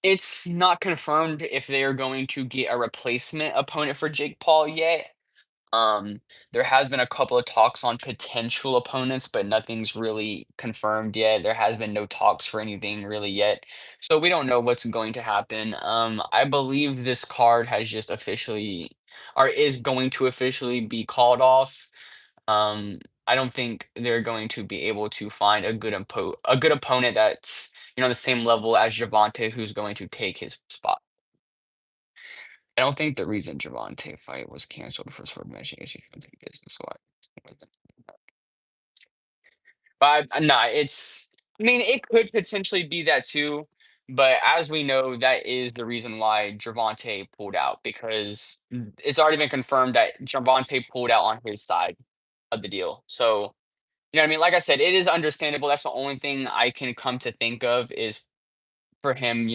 it's not confirmed if they are going to get a replacement opponent for Jake Paul yet. Um, there has been a couple of talks on potential opponents, but nothing's really confirmed yet. There has been no talks for anything really yet. So we don't know what's going to happen. I believe this card has just officially or is going to officially be called off. Um, I don't think they're going to be able to find a good opponent that's, the same level as Javante who's going to take his spot. I don't think the reason Gervonta fight was canceled for sort of mentioning issue with business wise. But nah, I mean, it could potentially be that too, but as we know, that is the reason why Gervonta pulled out because it's already been confirmed that Gervonta pulled out on his side of the deal. So, you know what I mean? Like I said, it is understandable. That's the only thing I can come to think of is for him,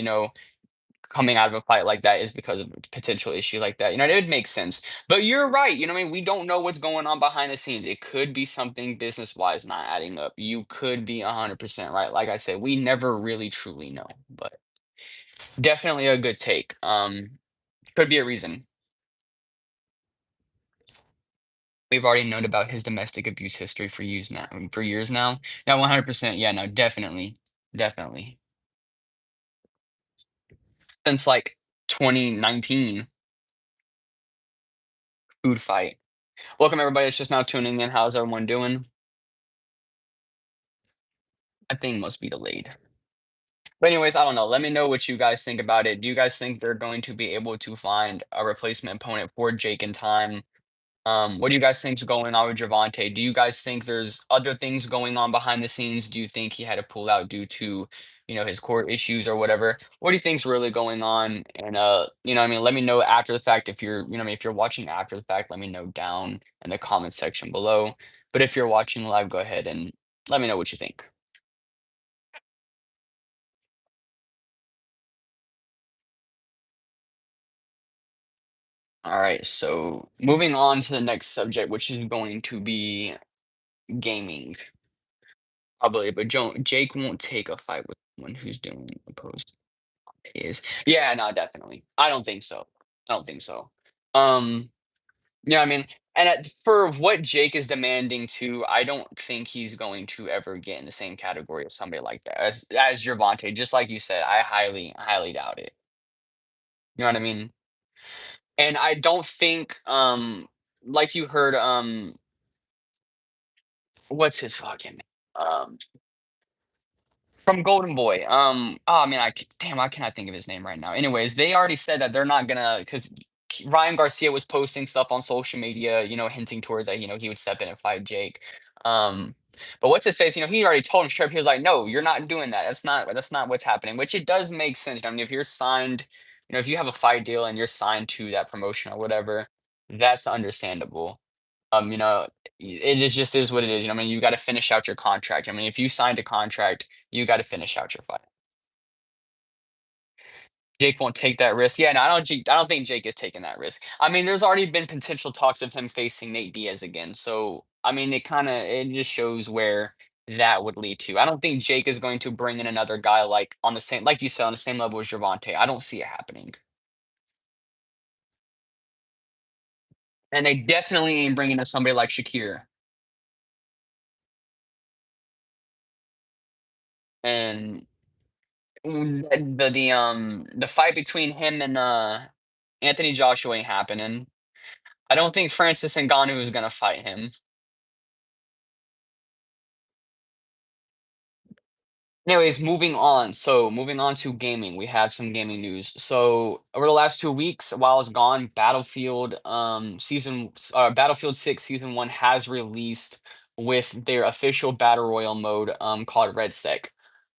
coming out of a fight like that is because of a potential issue like that. It would make sense. But you're right. What I mean? We don't know what's going on behind the scenes. It could be something business wise not adding up. You could be 100% right. Like I said, we never really truly know, but definitely a good take. Could be a reason. We've already known about his domestic abuse history for years now. For years now. Yeah, 100%. Yeah, no, definitely, definitely. Since like 2019 food fight. Welcome everybody that's just now tuning in. How's everyone doing? I think must be delayed. But anyways, I don't know. Let me know what you guys think about it. Do you guys think they're going to be able to find a replacement opponent for Jake in time? What do you guys think's going on with Javante? Do you guys think there's other things going on behind the scenes? Do you think he had to pull out due to, his court issues or whatever? What do you think's really going on? And I mean, let me know after the fact if you're, I mean, if you're watching after the fact, let me know down in the comment section below. But if you're watching live, go ahead and let me know what you think. All right, so moving on to the next subject, which is going to be gaming, probably. But Jake won't take a fight with someone who's doing opposed. Is yeah, no, definitely. I don't think so. I don't think so. Um, yeah, I mean, And for what Jake is demanding too, I don't think he's going to ever get in the same category as somebody like that as Gervonta. Just like you said, I highly doubt it. You know what I mean? And I don't think, like you heard, what's his fucking name? From Golden Boy. Oh man, damn, I cannot think of his name right now. Anyways, they already said that they're not gonna because Ryan Garcia was posting stuff on social media, hinting towards that, he would step in and fight Jake. Um, but what's his face? He already told him straight. He was like, "No, you're not doing that. That's not what's happening." Which it does make sense. I mean, if you're signed, if you have a fight deal and you're signed to that promotion or whatever, that's understandable. It just is what it is. I mean, you got to finish out your contract. I mean, if you signed a contract, you got to finish out your fight. Jake won't take that risk. Yeah, no, I don't think Jake is taking that risk. I mean, there's already been potential talks of him facing Nate Diaz again. So, I mean, it just shows where that would lead to. I don't think Jake is going to bring in another guy like on the same, like you said, on the same level as Gervonta. I don't see it happening. And they definitely ain't bringing in somebody like Shakir. And the fight between him and Anthony Joshua ain't happening. I don't think Francis Ngannou is gonna fight him. Anyways, moving on. So moving on to gaming, we have some gaming news. So over the last 2 weeks, while it's gone, Battlefield 6 Season 1 has released with their official battle royale mode called Red Sec.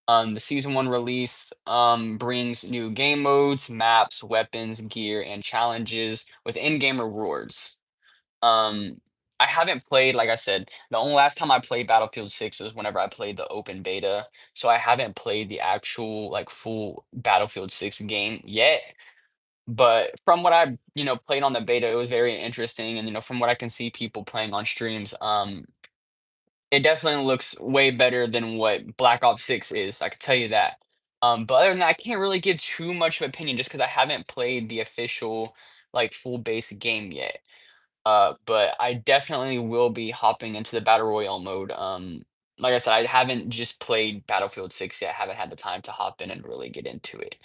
The season one release brings new game modes, maps, weapons, gear, and challenges with in-game rewards. Um, I haven't played, like I said, the only last time I played Battlefield 6 was whenever I played the open beta. So I haven't played the actual like full Battlefield 6 game yet. But from what I, played on the beta, it was very interesting. And from what I can see people playing on streams, it definitely looks way better than what Black Ops 6 is, I can tell you that. But other than that, I can't really give too much of opinion just because I haven't played the official, like, full base game yet. But I definitely will be hopping into the battle royale mode. Like I said, I haven't just played Battlefield 6 yet. I haven't had the time to hop in and really get into it.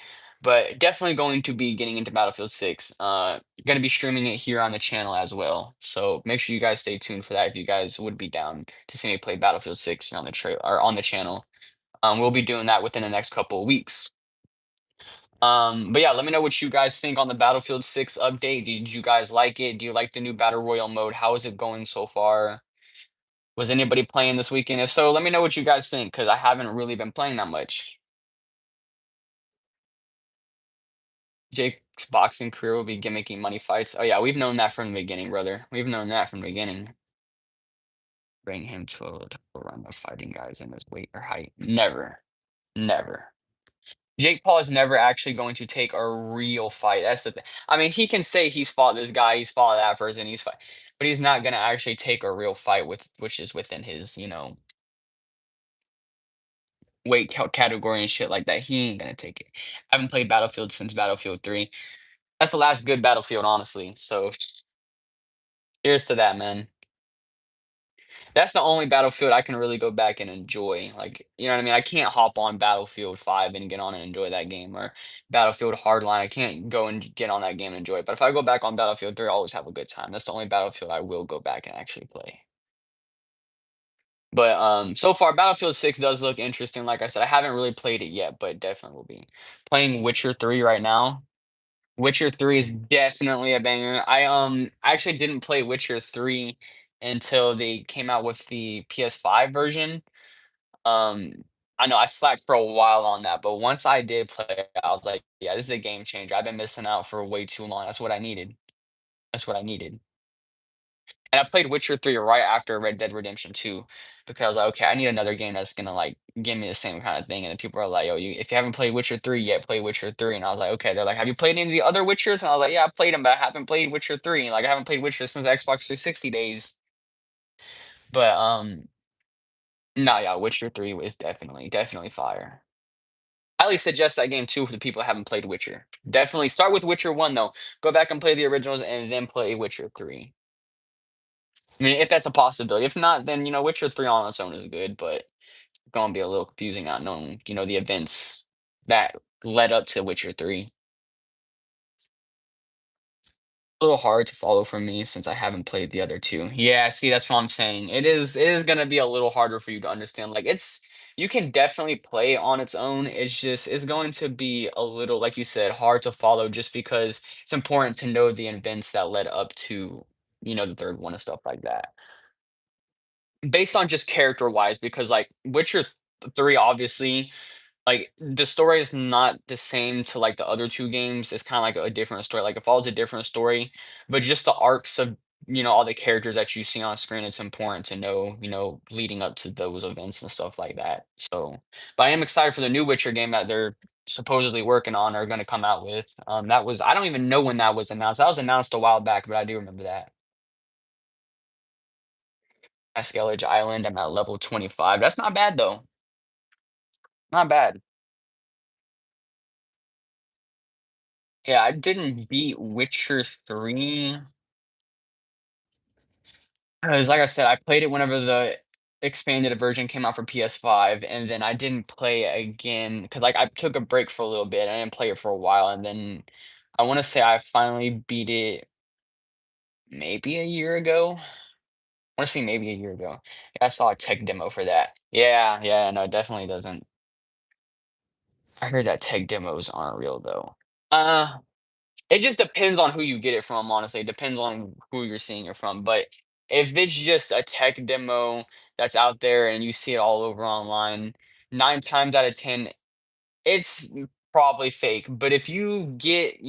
But definitely going to be getting into Battlefield 6. Gonna be streaming it here on the channel as well. So make sure you guys stay tuned for that if you guys would be down to see me play Battlefield 6 on the or on the channel. We'll be doing that within the next couple of weeks. But yeah, let me know what you guys think on the Battlefield 6 update. Did you guys like it? Do you like the new Battle Royale mode? How is it going so far? Was anybody playing this weekend? If so, let me know what you guys think because I haven't really been playing that much. Jake's boxing career will be gimmicky money fights. Oh yeah, we've known that from the beginning, brother. We've known that from the beginning. Bring him to a title run of fighting guys in his weight or height. Never. Never. Jake Paul is never actually going to take a real fight. That's the thing. I mean, he can say he's fought this guy, he's fought that person, but he's not gonna actually take a real fight which is within his, weight category and shit like that. He ain't gonna take it. I haven't played Battlefield since Battlefield 3. That's the last good Battlefield, honestly. So cheers to that, man. That's the only Battlefield I can really go back and enjoy. Like, you know what I mean? I can't hop on Battlefield 5 and get on and enjoy that game or Battlefield Hardline. I can't go and get on that game and enjoy it. But if I go back on Battlefield 3, I always have a good time. That's the only Battlefield I will go back and actually play. But so far Battlefield 6 does look interesting. Like I said, I haven't really played it yet, but definitely will be. Playing Witcher 3 right now. Witcher 3 is definitely a banger. I actually didn't play Witcher 3 until they came out with the PS5 version. Um, I know I slacked for a while on that, but once I did play it, I was like, "Yeah, this is a game changer. I've been missing out for way too long. That's what I needed. That's what I needed." And I played Witcher 3 right after Red Dead Redemption 2 because I was like, "Okay, I need another game that's gonna, like, give me the same kinda thing," and then people are like, "Yo, if you haven't played Witcher 3 yet, play Witcher 3," and I was like, "Okay." They're like, "Have you played any of the other Witchers?" And I was like, "Yeah, I played them, but I haven't played Witcher 3." Like, I haven't played Witcher since the Xbox 360 days. But, no, yeah, Witcher 3 was definitely fire. Highly suggest that game too for the people that haven't played Witcher. Definitely start with Witcher 1 though. Go back and play the originals and then play Witcher 3. I mean, if that's a possibility. If not, then, Witcher 3 on its own is good, but gonna be a little confusing not knowing, the events that led up to Witcher 3. A little hard to follow for me since I haven't played the other 2. Yeah, see, that's what I'm saying. It is gonna be a little harder for you to understand. Like, you can definitely play it on its own. It's going to be a little, like you said, hard to follow just because it's important to know the events that led up to, the 3rd one and stuff like that. Based on just character-wise, because, like, Witcher 3, obviously, like, the story is not the same to, like, the other 2 games. It's kinda like a different story, like, it follows a different story, but just the arcs of, all the characters that you see on screen, it's important to know, leading up to those events and stuff like that. So, but I am excited for the new Witcher game that they're supposedly working on or gonna come out with. That was I don't even know when that was announced. That was announced a while back, but I do remember that. Escalage Island, I'm at level 25. That's not bad, though. Not bad. Yeah, I didn't beat Witcher 3 'cause like I said, I played it whenever the expanded version came out for PS5, and then I didn't play it again because like, I took a break for a little bit, I didn't play it for a while, and then I wanna say I finally beat it maybe a year ago? I wanna say maybe a year ago. Yeah, I saw a tech demo for that. Yeah, yeah, no, it definitely doesn't. I heard that tech demos aren't real, though. Uh It just depends on who you get it from, honestly. It depends on who you're seeing it from. But if it's just a tech demo that's out there and you see it all over online, 9 times out of 10, it's probably fake. But if you get,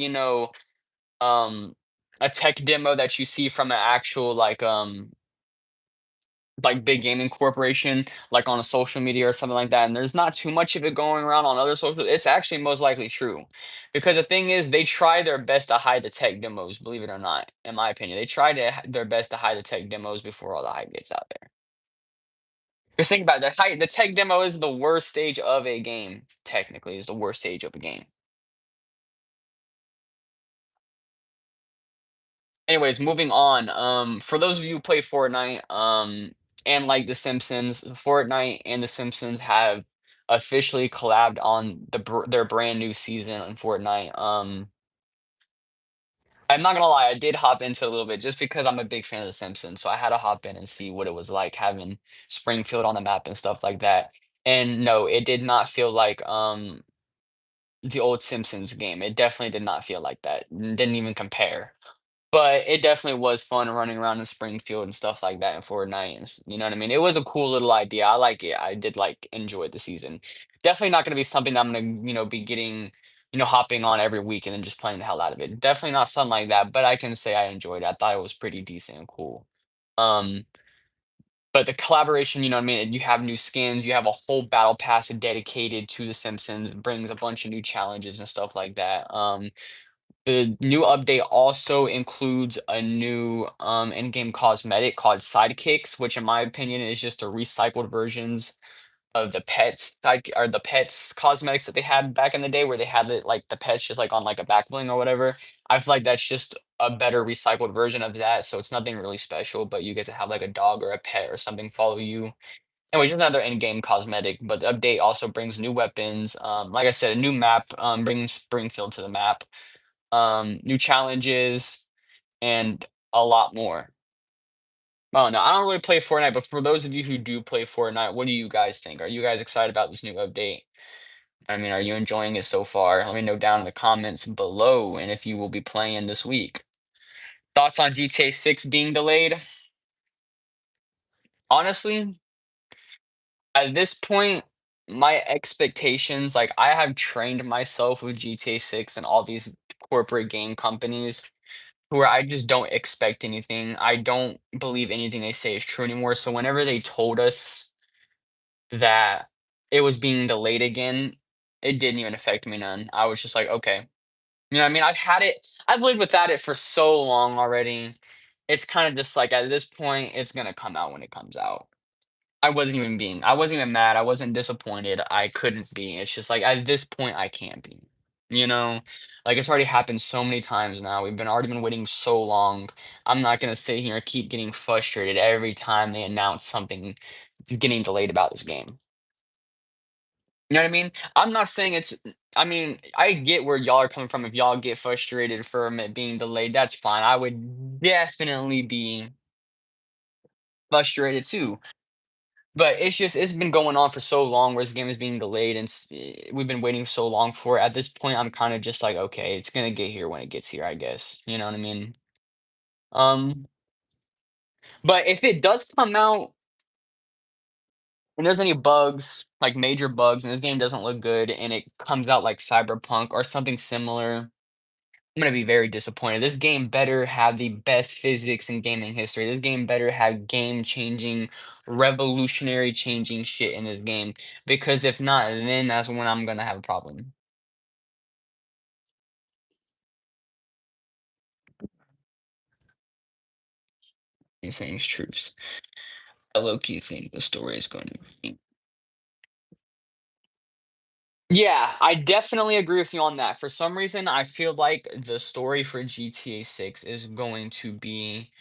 um, a tech demo that you see from an actual like big gaming corporation, like on a social media or something like that, and there's not too much of it going around on other social, it's actually most likely true. Because the thing is, they try their best to hide the tech demos, believe it or not, in my opinion. They try their best to hide the tech demos before all the hype gets out there. Because think about it, the tech demo is the worst stage of a game, technically, is the worst stage of a game. Anyways, moving on. For those of you who play Fortnite, and like The Simpsons, Fortnite and The Simpsons have officially collabed on their brand new season in Fortnite. I'm not gonna lie, I did hop into it a little bit just because I'm a big fan of The Simpsons, so I had to hop in and see what it was like having Springfield on the map and stuff like that. And no, it did not feel like the old Simpsons game. It definitely did not feel like that. Didn't even compare. But it definitely was fun running around in Springfield and stuff like that in Fortnite, and you know what I mean? It was a cool little idea. I like it. I did like enjoy the season. Definitely not gonna be something that I'm gonna, be getting, hopping on every week and then just playing the hell out of it. Definitely not something like that, but I can say I enjoyed it. I thought it was pretty decent and cool. Um, but the collaboration, you know what I mean? You have new skins, you have a whole battle pass dedicated to The Simpsons, it brings a bunch of new challenges and stuff like that. The new update also includes a new, in-game cosmetic called Sidekicks, which in my opinion is just a recycled versions of the pets cosmetics that they had back in the day where they had it like the pets just like on like a back bling or whatever. I feel like that's just a better recycled version of that, so it's nothing really special, but you get to have like a dog or a pet or something follow you. Anyway, just another in-game cosmetic, but the update also brings new weapons. Like I said, a new map, brings Springfield to the map, new challenges, and a lot more. Oh, no, I don't really play Fortnite, but for those of you who do play Fortnite, what do you guys think? Are you guys excited about this new update? I mean, are you enjoying it so far? Let me know down in the comments below, and if you will be playing this week. Thoughts on GTA 6 being delayed? Honestly, at this point, my expectations, like I have trained myself with GTA 6 and all these corporate game companies where I just don't expect anything. I don't believe anything they say is true anymore. So whenever they told us that it was being delayed again, it didn't even affect me none. I was just like, okay. You know what I mean? I've lived without it for so long already. It's kind of just like at this point, it's gonna come out when it comes out. I wasn't even mad. I wasn't disappointed. I couldn't be. It's just like at this point, I can't be. you know? Like, it's already happened so many times now. We've been already been waiting so long. I'm not gonna sit here and keep getting frustrated every time they announce something is getting delayed about this game. You know what I mean? I'm not saying it's I mean, I get where y'all are coming from. If y'all get frustrated from it being delayed, that's fine. I would definitely be frustrated too. But it's just it's been going on for so long where this game is being delayed and we've been waiting so long for it. At this point, I'm kind of just like, okay, it's gonna get here when it gets here, I guess. You know what I mean? Um, but if it does come out and there's any bugs, like major bugs, and this game doesn't look good and it comes out like Cyberpunk or something similar, I'm gonna be very disappointed. This game better have the best physics in gaming history. This game better have game-changing, revolutionary changing shit in this game, because if not, then that's when I'm gonna have a problem. He's saying truths. I low-key think the story is going to be. Yeah, I definitely agree with you on that. For some reason, I feel like the story for GTA 6 is going to be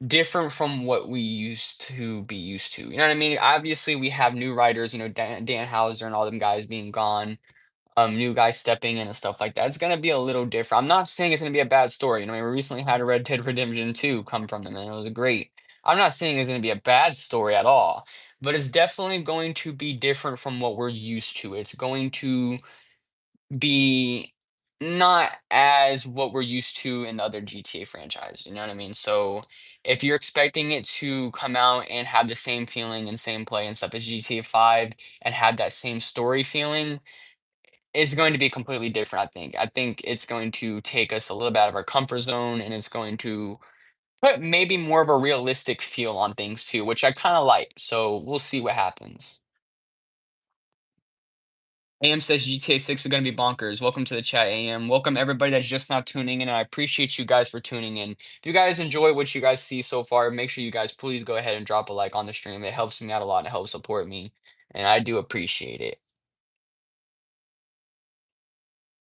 different from what we used to be used to. You know what I mean? Obviously, we have new writers, Dan Houser and all them guys being gone, new guys stepping in and stuff like that. It's gonna be a little different. I'm not saying it's gonna be a bad story. We recently had a Red Dead Redemption 2 come from them, and it was great. I'm not saying it's gonna be a bad story at all, but it's definitely going to be different from what we're used to. It's going to be not as what we're used to in the other GTA franchise, you know what I mean? So, if you're expecting it to come out and have the same feeling and same play and stuff as GTA 5 and have that same story feeling, it's going to be completely different, I think. I think it's going to take us a little bit out of our comfort zone, and it's going to put maybe more of a realistic feel on things too, which I kinda like, so we'll see what happens. AM says GTA 6 is gonna be bonkers. Welcome to the chat, AM. Welcome everybody that's just now tuning in. I appreciate you guys for tuning in. If you guys enjoy what you guys see so far, make sure you guys please go ahead and drop a like on the stream. It helps me out a lot and it helps support me, and I do appreciate it.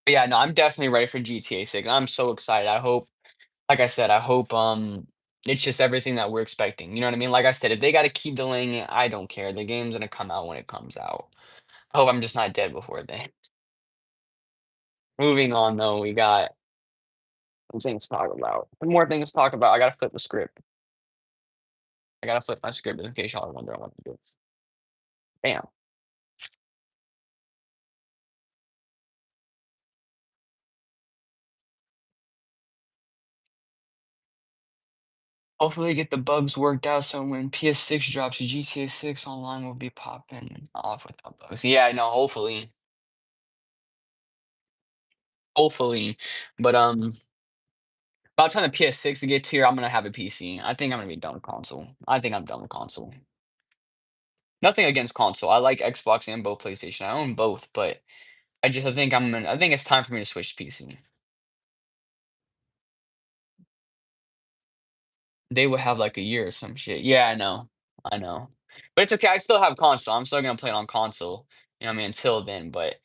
But yeah, no, I'm definitely ready for GTA 6. I'm so excited. I hope, like I said, I hope it's just everything that we're expecting. You know what I mean? Like I said, if they gotta keep delaying it, I don't care. The game's gonna come out when it comes out. I hope I'm just not dead before then. Moving on though, we got some things to talk about. Some more things to talk about. I gotta flip the script. I gotta flip my script just in case y'all are wondering what to do. Bam. Hopefully get the bugs worked out so when PS6 drops, GTA 6 online will be popping off without bugs. Yeah, I know, hopefully. Hopefully. But by the time the PS6 to get here, I'm gonna have a PC. I think I'm gonna be done with console. I think I'm done with console. Nothing against console. I like Xbox and both PlayStation. I own both, but I think it's time for me to switch to PC. They would have like a year or some shit. Yeah, I know. I know. But it's okay. I still have console. I'm still gonna play it on console. You know what I mean? Until then, but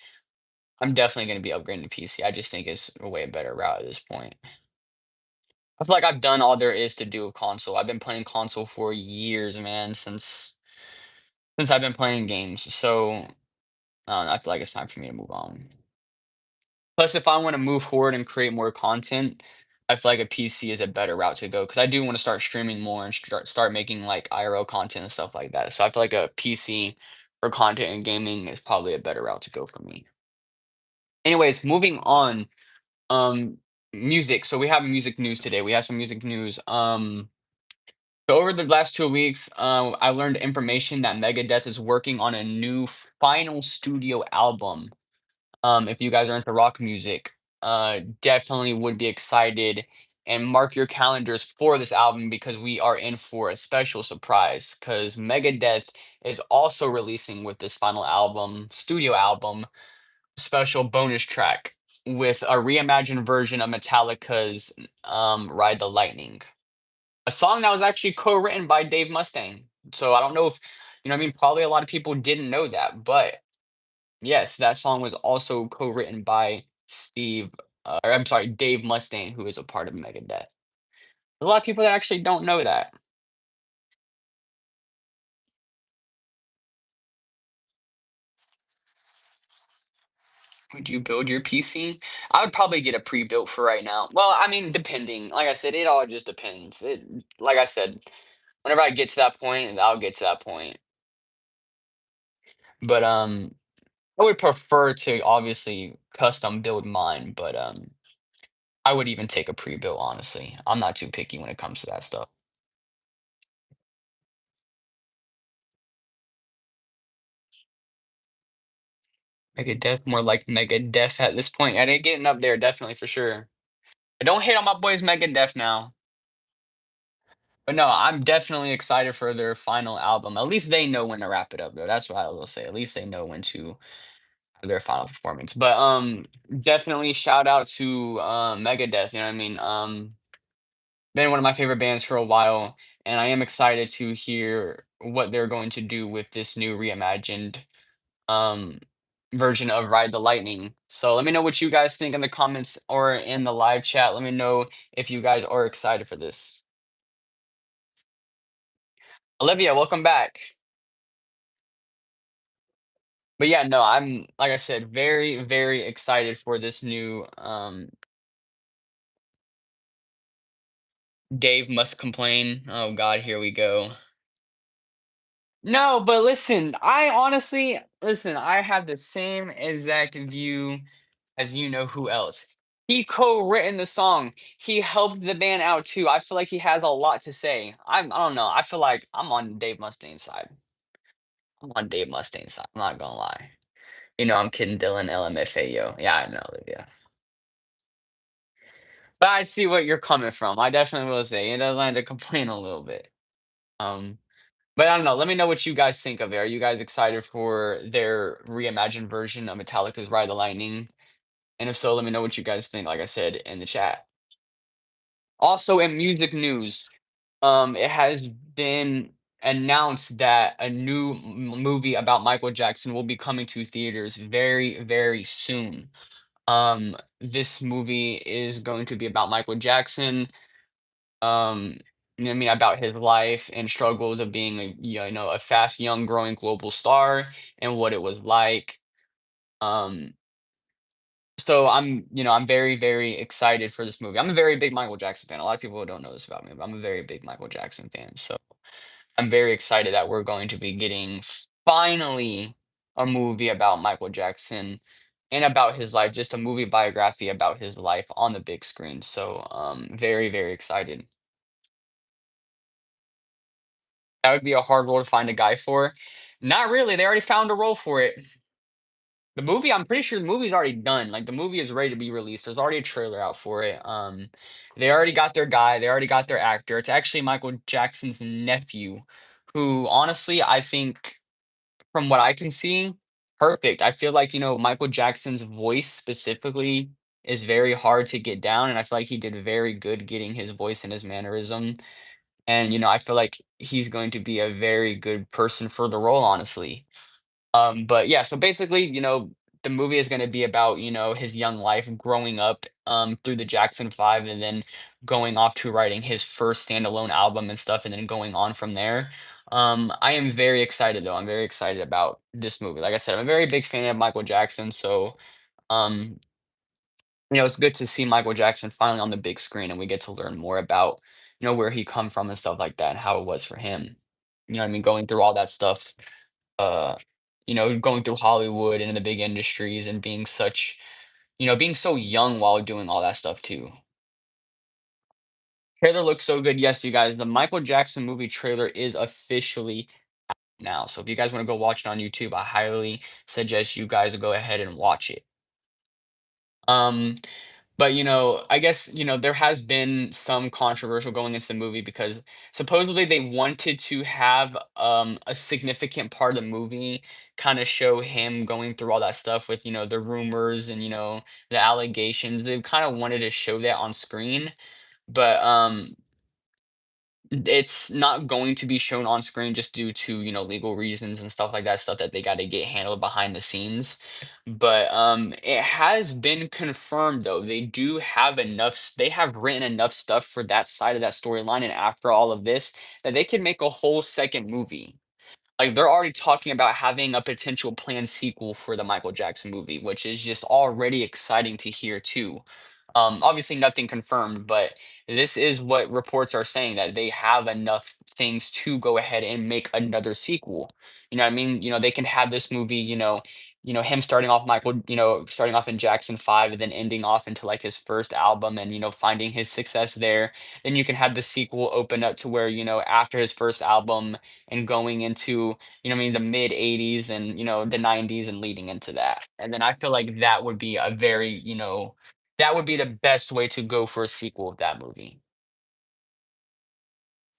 I'm definitely gonna be upgrading to PC. I just think it's a way better route at this point. I feel like I've done all there is to do with console. I've been playing console for years, man, since I've been playing games. So I feel like it's time for me to move on. Plus, if I want to move forward and create more content, I feel like a PC is a better route to go because I do want to start streaming more and start making like IRL content and stuff like that. So I feel like a PC for content and gaming is probably a better route to go for me. Anyways, moving on. Um, music. So we have music news today. We have some music news. So over the last 2 weeks, I learned information that Megadeth is working on a new final studio album. If you guys are into rock music, definitely would be excited and mark your calendars for this album because we are in for a special surprise. Because Megadeth is also releasing with this final album, studio album, special bonus track with a reimagined version of Metallica's Ride the Lightning. A song that was actually co-written by Dave Mustaine. So I don't know if, what I mean, probably a lot of people didn't know that, but yes, that song was also co-written by Steve, or I'm sorry, Dave Mustaine, who is a part of Megadeth. A lot of people that actually don't know that. Would you build your PC? I would probably get a pre-built for right now. Well, I mean, depending. Like I said, it all just depends. Like I said, whenever I get to that point, I'll get to that point. But I would prefer to obviously custom build mine, but I would even take a pre-built, honestly. I'm not too picky when it comes to that stuff. Megadeth, more like Megadeth at this point. I didn't getting up there, definitely for sure. But don't hate on my boys Megadeth now. But no, I'm definitely excited for their final album. At least they know when to wrap it up, though. That's what I will say. At least they know when to have their final performance. But definitely shout out to Megadeth. You know what I mean? Been one of my favorite bands for a while, and I am excited to hear what they're going to do with this new reimagined um version of Ride the Lightning. So let me know what you guys think in the comments or in the live chat. Let me know if you guys are excited for this. Olivia, welcome back. But yeah, no, I'm like I said, very, very excited for this new Dave Must Complain. Oh God, here we go. No, but listen, I honestly listen, I have the same exact view as you know who else. He co-written the song. He helped the band out too. I feel like he has a lot to say. I don't know. I feel like I'm on Dave Mustaine's side. I'm on Dave Mustaine's side. I'm not gonna lie. You know, I'm kidding, Dylan LMFAO. Yeah, I know, Olivia. But I see what you're coming from. I definitely will say it does land to complain a little bit. Um, but I don't know. Let me know what you guys think of it. Are you guys excited for their reimagined version of Metallica's Ride the Lightning? And if so, let me know what you guys think, like I said, in the chat. Also, in music news, it has been announced that a new movie about Michael Jackson will be coming to theaters very, very soon. This movie is going to be about Michael Jackson, um, you know what I mean, about his life and struggles of being a a fast, young, growing global star and what it was like. Um, so I'm very, very excited for this movie. I'm a very big Michael Jackson fan. A lot of people don't know this about me, but I'm a very big Michael Jackson fan. So I'm very excited that we're going to be getting finally a movie about Michael Jackson and about his life, just a movie biography about his life on the big screen. So very, very excited. That would be a hard role to find a guy for. Not really. They already found a role for it. The movie, I'm pretty sure the movie's already done. Like the movie is ready to be released. There's already a trailer out for it. They already got their guy. They already got their actor. It's actually Michael Jackson's nephew, who honestly I think, from what I can see, perfect. I feel like Michael Jackson's voice specifically is very hard to get down, and I feel like he did very good getting his voice and his mannerism. And I feel like he's going to be a very good person for the role, honestly. But yeah, so basically, the movie is gonna be about, his young life growing up, through the Jackson 5 and then going off to writing his first standalone album and stuff, and then going on from there. I am very excited though. I'm very excited about this movie. Like I said, I'm a very big fan of Michael Jackson, so um, it's good to see Michael Jackson finally on the big screen and we get to learn more about, where he come from and stuff like that and how it was for him. You know what I mean? Going through all that stuff, uh, going through Hollywood and in the big industries and being so young while doing all that stuff too. Trailer looks so good. Yes, you guys, the Michael Jackson movie trailer is officially now. So if you guys want to go watch it on YouTube, I highly suggest you guys go ahead and watch it. Um, But, I guess, there has been some controversial going into the movie because supposedly they wanted to have a significant part of the movie kind of show him going through all that stuff with, the rumors and, the allegations. They kind of wanted to show that on screen. But It's not going to be shown on screen just due to, legal reasons and stuff that they gotta get handled behind the scenes. But, it has been confirmed though, they have written enough stuff for that side of that storyline and after all of this, that they can make a whole second movie. Like, they're already talking about having a potential planned sequel for the Michael Jackson movie, which is just already exciting to hear too. Obviously nothing confirmed, but this is what reports are saying that they have enough things to go ahead and make another sequel. You know what I mean? They can have this movie, him starting off in Jackson 5 and then ending off into like his first album and finding his success there. Then you can have the sequel open up to where, after his first album and going into, the mid 80s and, the 90s and leading into that. And then I feel like that would be a very, that would be the best way to go for a sequel of that movie.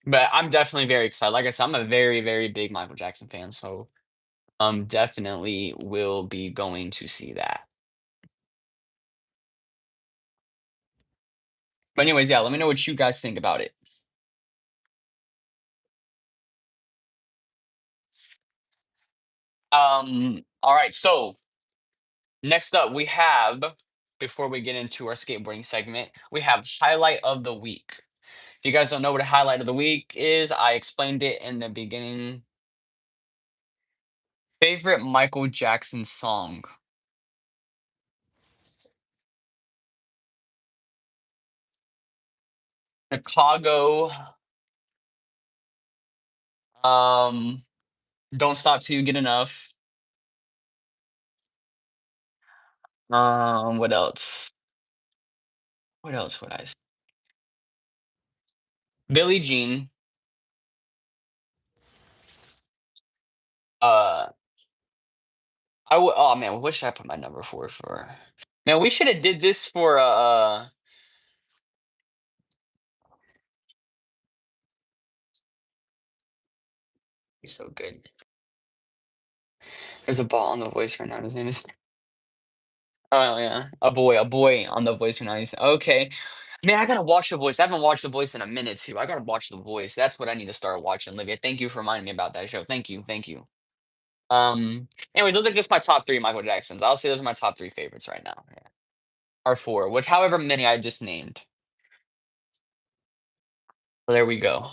But I'm definitely very excited. Like I said, I'm a very, very big Michael Jackson fan, so definitely will be going to see that. But anyways, yeah, let me know what you guys think about it. All right, so next up we have, before we get into our skateboarding segment, we have highlight of the week. If you guys don't know what a highlight of the week is, I explained it in the beginning. Favorite Michael Jackson song. Chicago, um, Don't Stop Till You Get Enough. What else? What else would I say? Billie Jean. Uh, oh man, what should I put my number for? Man, we should have did this for he's so good. There's a ball on the voice right now. His name is oh yeah, a boy on the voice right now. He's okay. Man, I gotta watch The Voice. I haven't watched The Voice in a minute too. I gotta watch The Voice. That's what I need to start watching, Olivia. Thank you for reminding me about that show. Thank you, thank you. Anyway, those are just my top three Michael Jacksons. I'll say those are my top three favorites right now. Yeah. Or four, which however many I just named. Well, there we go.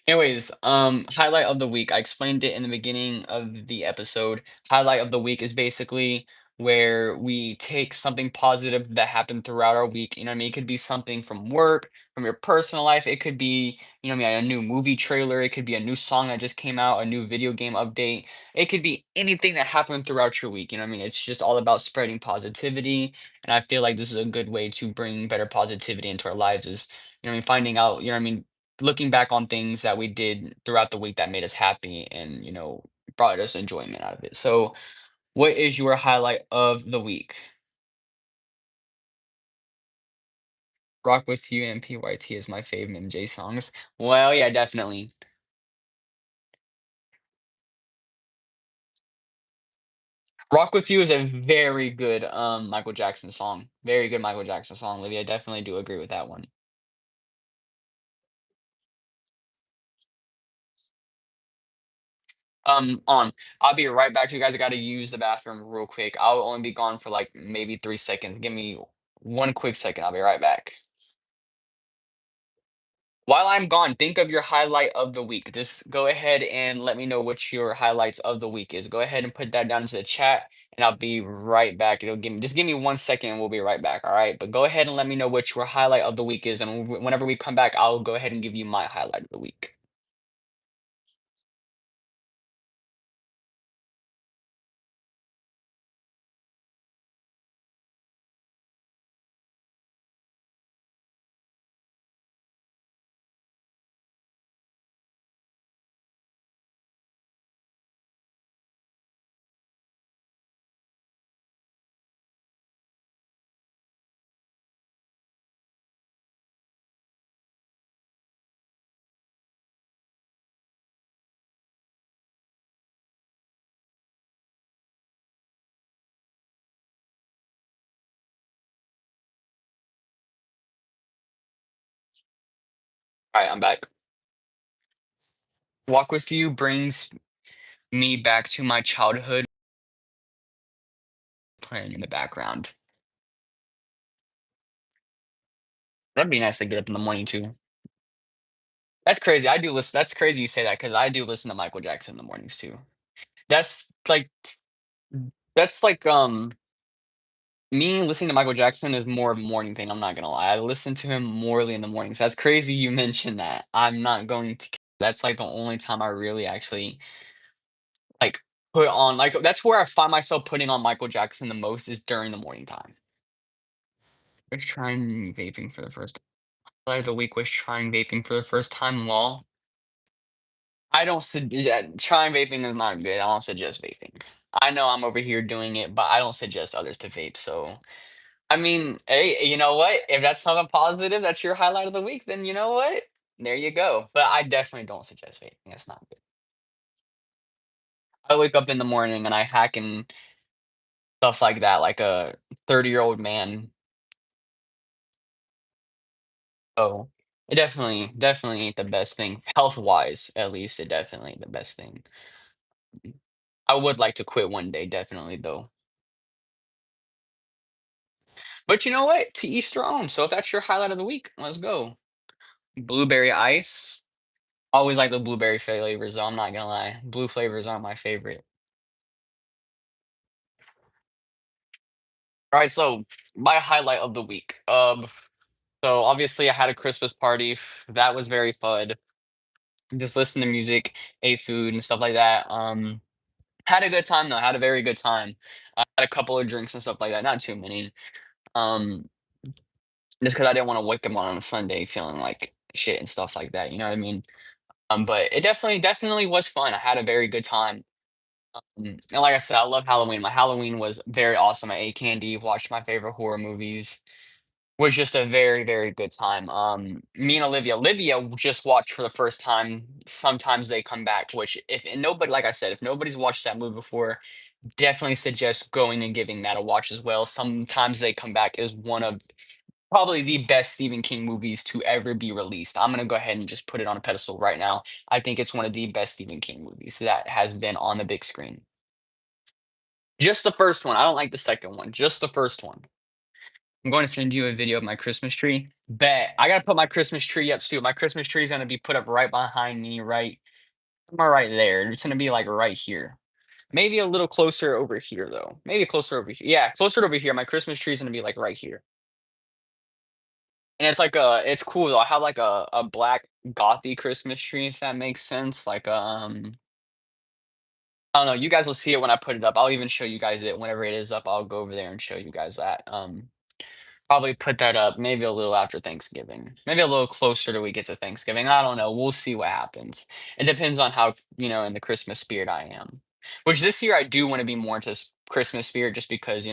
Anyways, highlight of the week. I explained it in the beginning of the episode. Highlight of the week is basically where we take something positive that happened throughout our week. You know what I mean? It could be something from work, from your personal life. It could be, what I mean, a new movie trailer. It could be a new song that just came out, a new video game update. It could be anything that happened throughout your week. You know what I mean? It's just all about spreading positivity. And I feel like this is a good way to bring better positivity into our lives is, what I mean, finding out, what I mean, looking back on things that we did throughout the week that made us happy and, brought us enjoyment out of it. So, what is your highlight of the week? Rock with You and PYT is my favorite MJ songs. Well, yeah, definitely. Rock with You is a very good Michael Jackson song. Very good Michael Jackson song, Livy. I definitely do agree with that one. On. I'll be right back, you guys. I gotta use the bathroom real quick. I'll only be gone for like maybe 3 seconds. Give me one quick second. I'll be right back. While I'm gone, think of your highlight of the week. Just go ahead and let me know what your highlights of the week is. Go ahead and put that down into the chat, and I'll be right back. It'll give me 1 second, and we'll be right back. All right. But go ahead and let me know what your highlight of the week is, and whenever we come back, I'll go ahead and give you my highlight of the week. Alright, I'm back. Walk with You brings me back to my childhood playing in the background. That'd be nice to get up in the morning too. That's crazy. I do listen that's crazy you say that because I do listen to Michael Jackson in the mornings too. That's like that's like, me listening to Michael Jackson is more of a morning thing, I'm not gonna lie. I listen to him morely in the mornings. That's crazy you mentioned that. I'm not going to that's, like, the only time I really actually, like, put on like, that's where I find myself putting on Michael Jackson the most is during the morning time. Was trying vaping for the first highlight of the week was trying vaping for the first time, lol. I don't sug yeah, trying vaping is not good, I don't suggest vaping. I know I'm over here doing it, but I don't suggest others to vape, so I mean, hey, you know what? If that's something positive, that's your highlight of the week, then you know what? There you go. But I definitely don't suggest vaping. It's not good. I wake up in the morning and I hack and stuff like that, like a 30-year-old man. Oh, it definitely ain't the best thing. Health-wise, at least, it definitely ain't the best thing. I would like to quit one day, definitely, though. But you know what? To each their own. So if that's your highlight of the week, let's go. Blueberry ice. Always like the blueberry flavors, though, I'm not gonna lie. Blue flavors aren't my favorite. Alright, so my highlight of the week. So obviously I had a Christmas party. That was very fun. Just listened to music, ate food and stuff like that. Had a good time though, had a very good time. I had a couple of drinks and stuff like that, not too many. Um, just because I didn't wanna wake up on a Sunday feeling like shit and stuff like that, you know what I mean? But it definitely was fun. I had a very good time. And like I said, I love Halloween. My Halloween was very awesome. I ate candy, watched my favorite horror movies. Was just a very, very good time. Me and Olivia just watched for the first time. Sometimes they come back, which if and nobody, like I said, if nobody's watched that movie before, definitely suggest going and giving that a watch as well. Sometimes they come back is one of probably the best Stephen King movies to ever be released. I'm gonna go ahead and just put it on a pedestal right now. I think it's one of the best Stephen King movies that has been on the big screen. Just the first one. I don't like the second one. Just the first one. I'm going to send you a video of my Christmas tree. Bet. I gotta put my Christmas tree up too. My Christmas tree is gonna be put up right behind me, right somewhere right there. It's gonna be like right here. Maybe a little closer over here though. Maybe closer over here. Yeah, closer over here. My Christmas tree is gonna be like right here. And it's like it's cool though. I have like a black gothy Christmas tree, if that makes sense. Like I don't know. You guys will see it when I put it up. I'll even show you guys it whenever it is up. I'll go over there and show you guys that. Probably put that up maybe a little after Thanksgiving. Maybe a little closer to we get to Thanksgiving. I don't know. We'll see what happens. It depends on how, in the Christmas spirit I am. Which this year I do want to be more into Christmas spirit just because,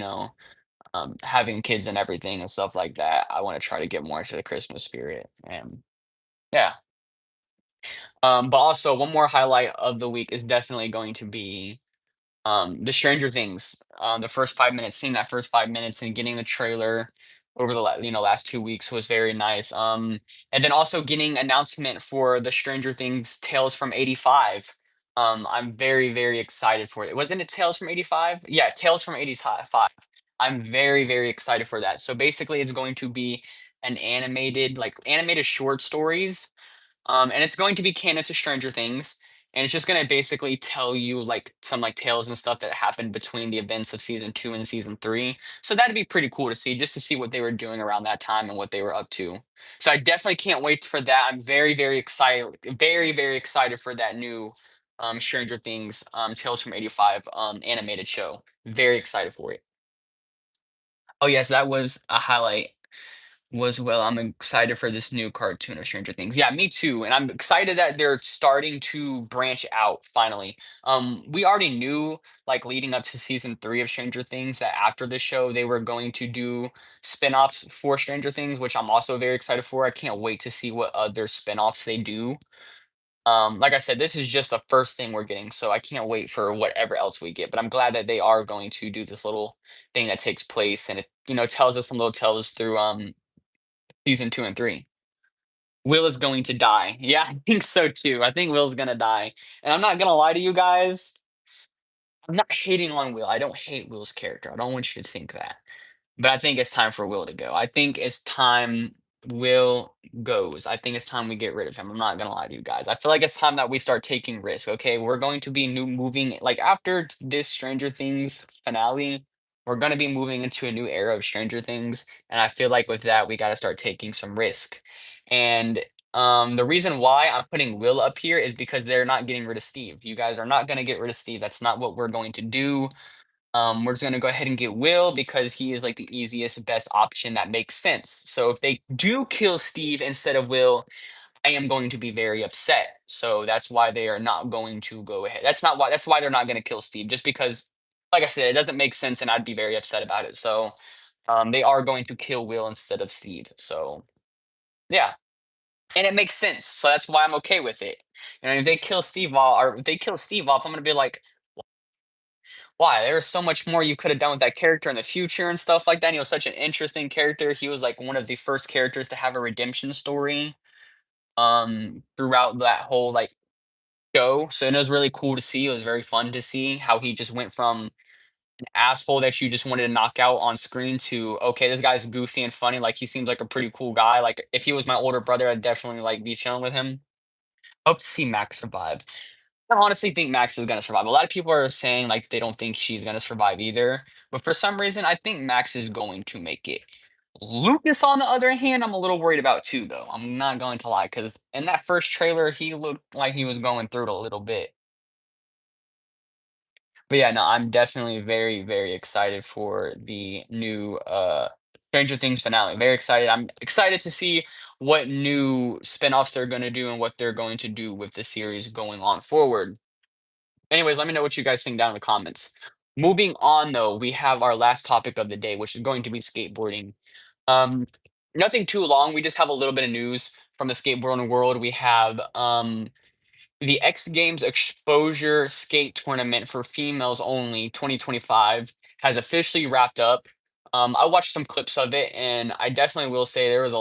having kids and everything and stuff like that. I want to try to get more into the Christmas spirit. And yeah. But also one more highlight of the week is definitely going to be the Stranger Things, the first 5 minutes, seeing that first 5 minutes and getting the trailer over the last 2 weeks was very nice, and then also getting announcement for the Stranger Things Tales from '85. I'm very, very excited for it. Wasn't it Tales from '85? Yeah, Tales from '85. I'm very, very excited for that. So, basically, it's going to be an animated animated short stories and it's going to be canon to Stranger Things, and it's just gonna basically tell you like some like tales and stuff that happened between the events of season 2 and season 3. So that'd be pretty cool to see, just to see what they were doing around that time and what they were up to. So I definitely can't wait for that. I'm very, very excited, very, very excited for that new Stranger Things Tales from '85 animated show. Very excited for it. Oh yes, that was a highlight was well, I'm excited for this new cartoon of Stranger Things. Yeah, me too. And I'm excited that they're starting to branch out finally. We already knew, like leading up to season 3 of Stranger Things, that after the show they were going to do spin-offs for Stranger Things, which I'm also very excited for. I can't wait to see what other spin-offs they do. Like I said, this is just the first thing we're getting, so I can't wait for whatever else we get. But I'm glad that they are going to do this little thing that takes place and it, tells us some little tales through season 2 and 3. Will is going to die. Yeah, I think so too. I think Will's gonna die. And I'm not gonna lie to you guys, I'm not hating on Will. I don't hate Will's character. I don't want you to think that. But I think it's time for Will to go. I think it's time Will goes. I think it's time we get rid of him. I'm not gonna lie to you guys. I feel like it's time that we start taking risk. Okay, we're going to be new moving like after this Stranger Things finale. We're gonna be moving into a new era of Stranger Things, and I feel like with that we got to start taking some risk. And the reason why I'm putting Will up here is because they're not getting rid of Steve. You guys are not gonna get rid of Steve. That's not what we're going to do. We're just gonna go ahead and get Will because he is like the easiest, best option that makes sense. So if they do kill Steve instead of Will, I am going to be very upset. So that's why they are not going to go ahead. That's why they're not gonna kill Steve, just because, like I said, it doesn't make sense and I'd be very upset about it. So they are going to kill Will instead of Steve. So yeah. And it makes sense. So that's why I'm okay with it. And if they kill Steve off, or if they kill Steve off, I'm gonna be like, why? There was so much more you could have done with that character in the future and stuff like that. He was such an interesting character. He was like one of the first characters to have a redemption story throughout that whole like show. So it was really cool to see. It was very fun to see how he just went from an asshole that you just wanted to knock out on screen to okay, this guy's goofy and funny. Like he seems like a pretty cool guy. Like if he was my older brother, I'd definitely like be chilling with him. Hope to see Max survive. I honestly think Max is gonna survive. A lot of people are saying like they don't think she's gonna survive either, but for some reason, I think Max is going to make it. Lucas, on the other hand, I'm a little worried about too, though. I'm not going to lie, because in that first trailer, he looked like he was going through it a little bit. But yeah, no, I'm definitely very, very excited for the new Stranger Things finale. Very excited. I'm excited to see what new spin-offs they're gonna do and what they're going to do with the series going on forward. Anyways, let me know what you guys think down in the comments. Moving on, though, we have our last topic of the day, which is going to be skateboarding. Um, Nothing too long. We just have a little bit of news from the skateboarding world. We have the X Games Exposure Skate Tournament for females only 2025 has officially wrapped up. I watched some clips of it, and I definitely will say there was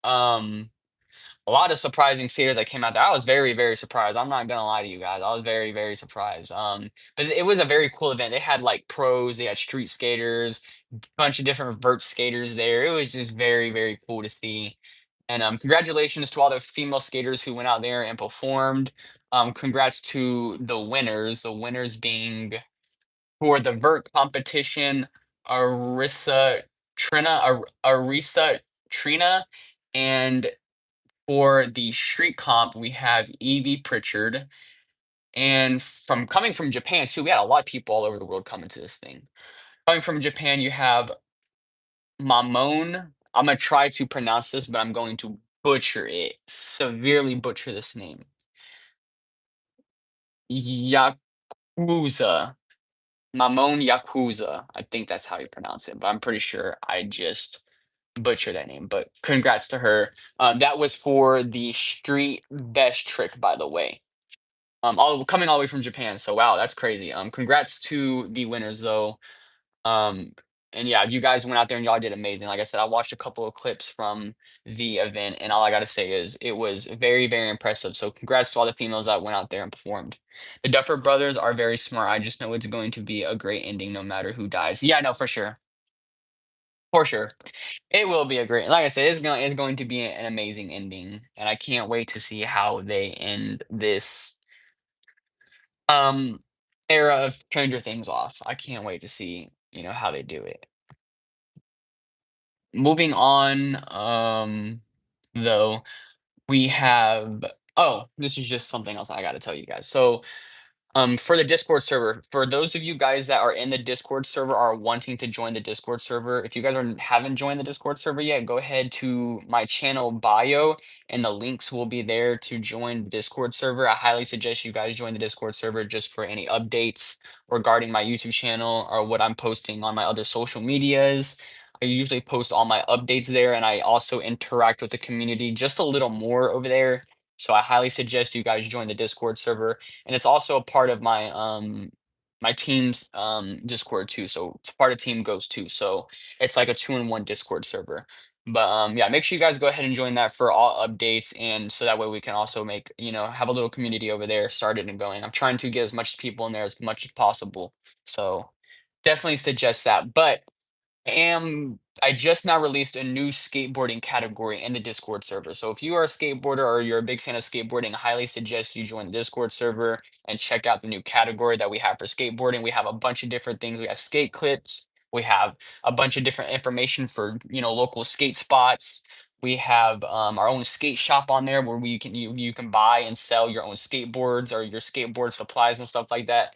um, a lot of surprising skaters that came out there. I was very, very surprised. I'm not gonna lie to you guys. I was very, very surprised. But it was a very cool event. They had like pros, they had street skaters, bunch of different vert skaters there. It was just very, very cool to see. And congratulations to all the female skaters who went out there and performed. Congrats to the winners. The winners being for the vert competition, Arisa Arisa Trina, and for the street comp, we have Evie Pritchard, and from coming from Japan too, we had a lot of people all over the world coming to this thing. Coming from Japan, you have Mamone. I'm gonna try to pronounce this, but I'm going to butcher it, severely butcher this name. Yakuza. Mamone Yakuza. I think that's how you pronounce it, but I'm pretty sure I just butchered that name. But congrats to her. That was for the street best trick, by the way. All coming all the way from Japan. So wow, that's crazy. Congrats to the winners though. Um, and yeah, you guys went out there and y'all did amazing. Like I said, I watched a couple of clips from the event, and all I gotta say is it was very, very impressive. So congrats to all the females that went out there and performed. The Duffer Brothers are very smart. I just know it's going to be a great ending no matter who dies. Yeah, no, for sure. For sure. It will be a great, like I said, it's going to be an amazing ending. And I can't wait to see how they end this um era of Stranger Things off. I can't wait to see, how they do it. Moving on, though, we have oh, this is just something else I gotta tell you guys. So for the Discord server, for those of you guys that are in the Discord server are wanting to join the Discord server, if you guys haven't joined the Discord server yet, go ahead to my channel bio and the links will be there to join the Discord server. I highly suggest you guys join the Discord server just for any updates regarding my YouTube channel or what I'm posting on my other social medias. I usually post all my updates there and I also interact with the community just a little more over there. So I highly suggest you guys join the Discord server, and it's also a part of my my team's Discord too. So it's part of Team Ghost too. So it's like a two-in-one Discord server. But yeah, make sure you guys go ahead and join that for all updates, and so that way we can also make, have a little community over there started and going. I'm trying to get as much people in there as much as possible. So definitely suggest that. But I just now released a new skateboarding category in the Discord server. So if you are a skateboarder or you're a big fan of skateboarding, I highly suggest you join the Discord server and check out the new category that we have for skateboarding. We have a bunch of different things. We have skate clips. We have a bunch of different information for, local skate spots. We have our own skate shop on there where you can buy and sell your own skateboards or your skateboard supplies and stuff like that.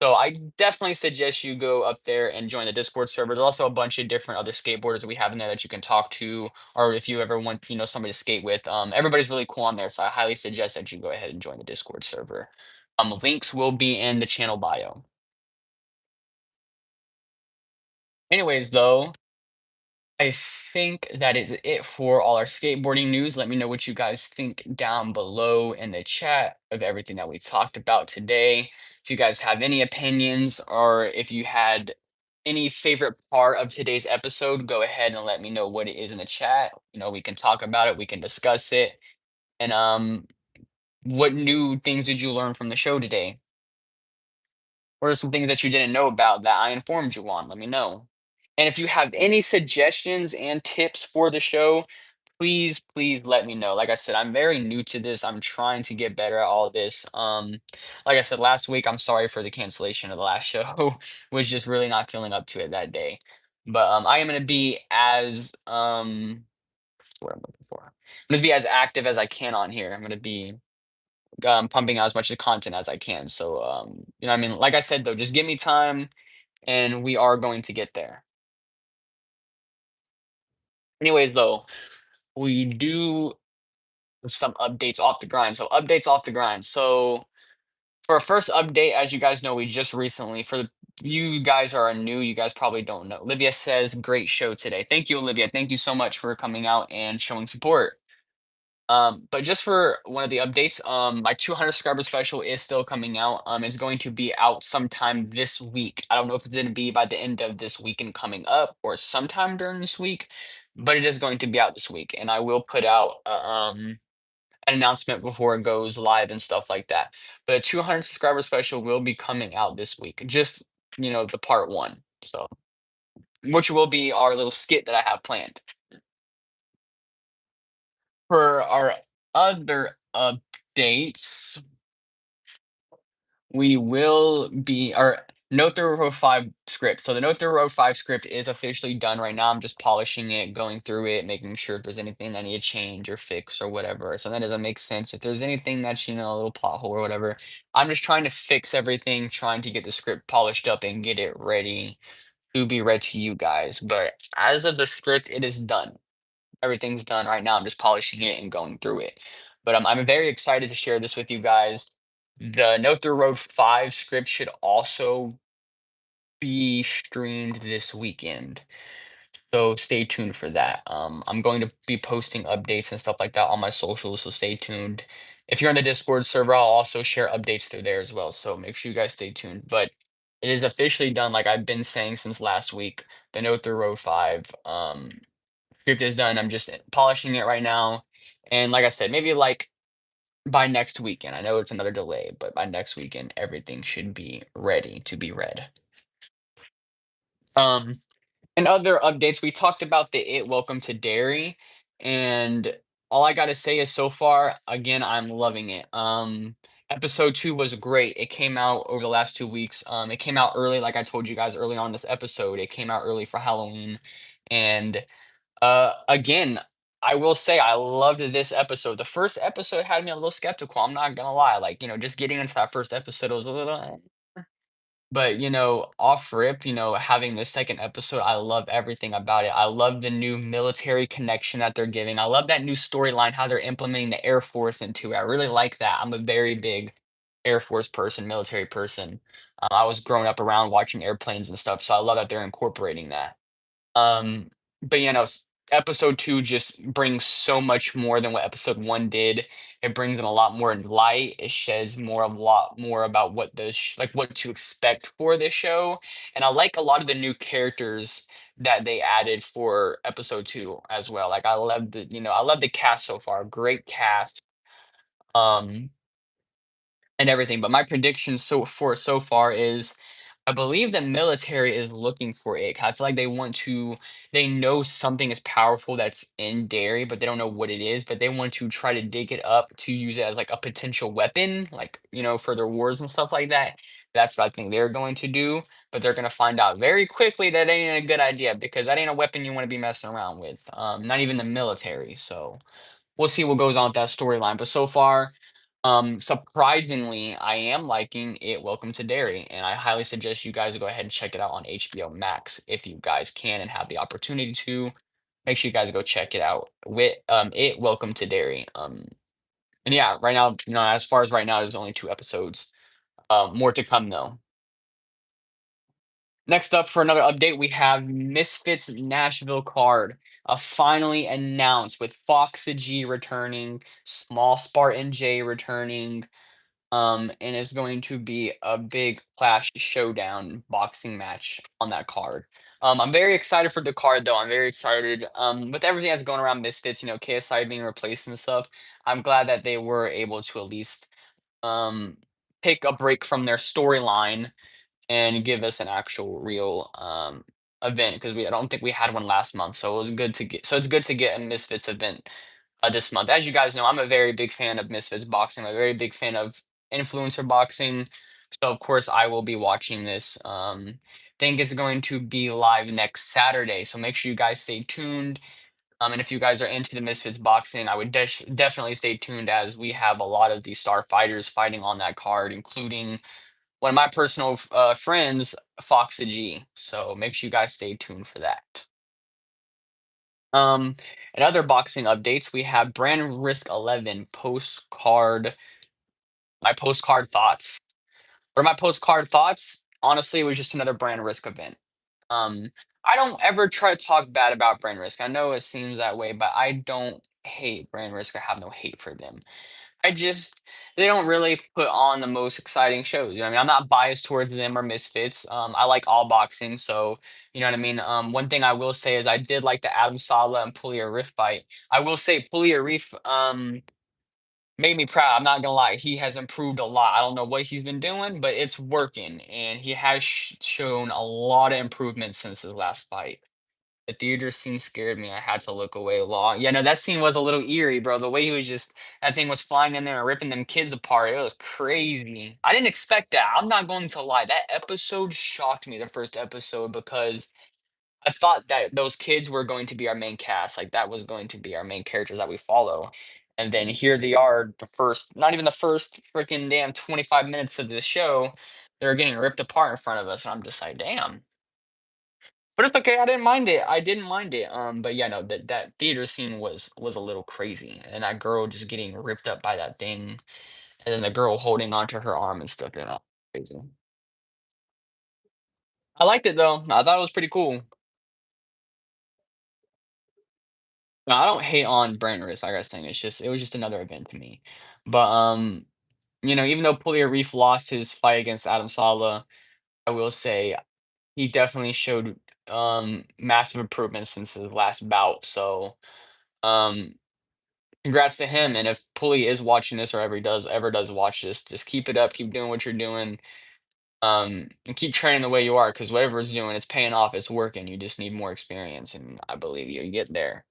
So I definitely suggest you go up there and join the Discord server. There's also a bunch of different other skateboarders that we have in there that you can talk to, or if you ever want, somebody to skate with. Everybody's really cool on there, so I highly suggest that you go ahead and join the Discord server. Links will be in the channel bio. Anyways, though, I think that is it for all our skateboarding news. Let me know what you guys think down below in the chat of everything that we talked about today. If you guys have any opinions or if you had any favorite part of today's episode, go ahead and let me know what it is in the chat. We can talk about it, we can discuss it. And what new things did you learn from the show today? What are some things that you didn't know about that I informed you on? Let me know. And if you have any suggestions and tips for the show, please, please let me know. Like I said, I'm very new to this. I'm trying to get better at all this. Like I said last week, I'm sorry for the cancellation of the last show. Was just really not feeling up to it that day. But I am gonna be as what I'm looking for. I'm gonna be as active as I can on here. I'm gonna be pumping out as much content as I can. So what I mean, like I said though, just give me time and we are going to get there. Anyways, though, we do some updates off the grind. So updates off the grind. So for our first update, as you guys know, we just recently, for the you guys are new, you guys probably don't know. Olivia says, great show today. Thank you, Olivia. Thank you so much for coming out and showing support. But just for one of the updates, my 200 subscriber special is still coming out. It's going to be out sometime this week. I don't know if it's going to be by the end of this weekend coming up or sometime during this week, but it is going to be out this week, and I will put out an announcement before it goes live and stuff like that. But a 200 subscriber special will be coming out this week. Just the part one. So, which will be our little skit that I have planned. For our other updates, we will be our Note the Road 5 script. So the Note the Road 5 script is officially done right now. I'm just polishing it, going through it, making sure if there's anything that I need to change or fix or whatever. So that doesn't make sense. If there's anything that's, a little plot hole or whatever, I'm just trying to fix everything, trying to get the script polished up and get it ready to be read to you guys. But as of the script, it is done. Everything's done right now. I'm just polishing it and going through it. But I'm very excited to share this with you guys. The Note the Road 5 script should also be streamed this weekend. So stay tuned for that. I'm going to be posting updates and stuff like that on my socials, so stay tuned. If you're on the Discord server, I'll also share updates through there as well. So make sure you guys stay tuned. But it is officially done, like I've been saying since last week. The Note the Road 5 script is done. I'm just polishing it right now. And like I said, maybe like by next weekend. I know it's another delay, but by next weekend, everything should be ready to be read. Um, and other updates, we talked about the Welcome to Dairy, and all I gotta say is so far, again, I'm loving it. Episode 2 was great. It came out over the last 2 weeks. It came out early, like I told you guys early on this episode. It came out early for Halloween, and again, I will say I loved this episode. The first episode had me a little skeptical. I'm not gonna lie. Like, just getting into that first episode was a little, but off rip, having this second episode, I love everything about it. I love the new military connection that they're giving. I love that new storyline, how they're implementing the Air Force into it. I really like that. I'm a very big Air Force person, military person. I was growing up around watching airplanes and stuff, so I love that they're incorporating that. Um, but episode 2 just brings so much more than what episode 1 did. It brings in a lot more light. It sheds more a lot more about what like what to expect for this show. And I like a lot of the new characters that they added for episode 2 as well. Like I love I love the cast so far. Great cast. Um and everything. But my prediction so far is I believe the military is looking for it. I feel like they know something is powerful that's in dairy, but they don't know what it is, but they want to try to dig it up to use it as like a potential weapon, like, for their wars and stuff like that. That's what I think they're going to do, but they're going to find out very quickly that ain't a good idea because that ain't a weapon you want to be messing around with. Not even the military. So we'll see what goes on with that storyline. But so far, surprisingly, I am liking it. Welcome to Dairy, and I highly suggest you guys go ahead and check it out on HBO Max if you guys can and have the opportunity to. Make sure you guys go check it out. With it Welcome to Dairy. And yeah, right now, as far as right now, there's only 2 episodes. More to come though. Next up for another update, we have Misfits Nashville card, finally announced with Foxa G returning, Small Spartan J returning, and it's going to be a big Clash Showdown boxing match on that card. I'm very excited for the card though. I'm very excited. With everything that's going around Misfits, KSI being replaced and stuff. I'm glad that they were able to at least um take a break from their storyline and give us an actual real event because I don't think we had one last month. So it's good to get a Misfits event this month. As you guys know, I'm a very big fan of Misfits boxing. I'm a very big fan of influencer boxing. So of course I will be watching this. Think it's going to be live next Saturday. So make sure you guys stay tuned. And if you guys are into the Misfits boxing, I would definitely stay tuned as we have a lot of these star fighters fighting on that card, including one of my personal friends, Foxa G. So make sure you guys stay tuned for that. Um, and other boxing updates, we have Brand Risk 11 postcard. My postcard thoughts. What are my postcard thoughts? Honestly, it was just another Brand Risk event. Um, I don't ever try to talk bad about Brand Risk. I know it seems that way, but I don't hate Brand Risk. I have no hate for them. I just they don't really put on the most exciting shows. I mean, I'm not biased towards them or Misfits. I like all boxing, so you know what I mean. One thing I will say is I did like the Adam Sala and Pulia Riff fight. I will say Pulia Riff made me proud. I'm not gonna lie, he has improved a lot. I don't know what he's been doing, but it's working, and he has shown a lot of improvement since his last fight. The theater scene scared me. I had to look away long. Yeah, no, that scene was a little eerie, bro. The way he was just that thing was flying in there and ripping them kids apart. It was crazy. I didn't expect that. I'm not going to lie. That episode shocked me, the first episode, because I thought that those kids were going to be our main cast. Like that was going to be our main characters that we follow. And then here they are, not even the first freaking damn 25 minutes of the show, they're getting ripped apart in front of us. And I'm just like, damn. But it's okay, I didn't mind it. I didn't mind it. But yeah, no, that theater scene was a little crazy, and that girl just getting ripped up by that thing, and then the girl holding onto her arm and stuff. Crazy. I liked it though. I thought it was pretty cool. No, I don't hate on Brand Risk, like I was saying. It was just another event to me. But even though Pulia Reef lost his fight against Adam Sala, I will say he definitely showed massive improvement since his last bout. So um congrats to him, and if Pulley is watching this or ever does watch this, just keep it up, keep doing what you're doing, and keep training the way you are, because whatever it's doing, it's paying off, it's working. You just need more experience, and I believe you get there.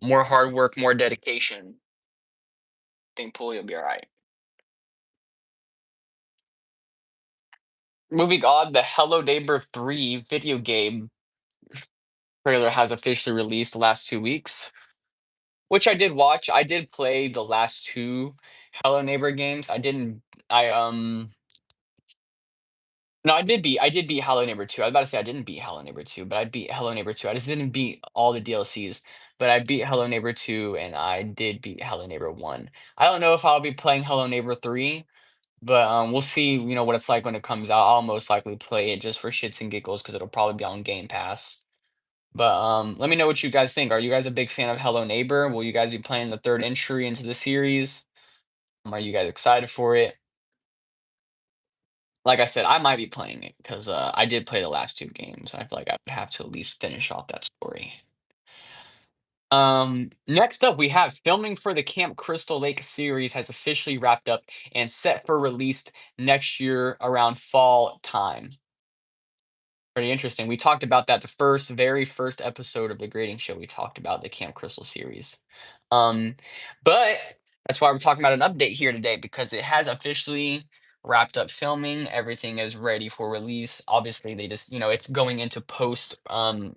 More hard work, more dedication. I think Pulley will be all right. Moving on, the Hello Neighbor 3 video game trailer has officially released the last 2 weeks, which I did watch. I did play the last two Hello Neighbor games. I didn't. No, I did beat Hello Neighbor 2. I was about to say I didn't beat Hello Neighbor 2, but I beat Hello Neighbor 2. I just didn't beat all the DLCs, but I beat Hello Neighbor 2 and I did beat Hello Neighbor 1. I don't know if I'll be playing Hello Neighbor 3, but we'll see, what it's like when it comes out. I'll most likely play it just for shits and giggles because it'll probably be on Game Pass. But let me know what you guys think. Are you guys a big fan of Hello Neighbor? Will you guys be playing the third entry into the series? Are you guys excited for it? Like I said, I might be playing it because I did play the last two games. I feel like I would have to at least finish off that story. Next up, we have filming for the Camp Crystal Lake series has officially wrapped up and set for release next year around fall time. Pretty interesting. We talked about that the very first episode of the grading show. We talked about the Camp Crystal series. Um, but that's why we're talking about an update here today because it has officially wrapped up filming. Everything is ready for release. Obviously, they just, it's going into post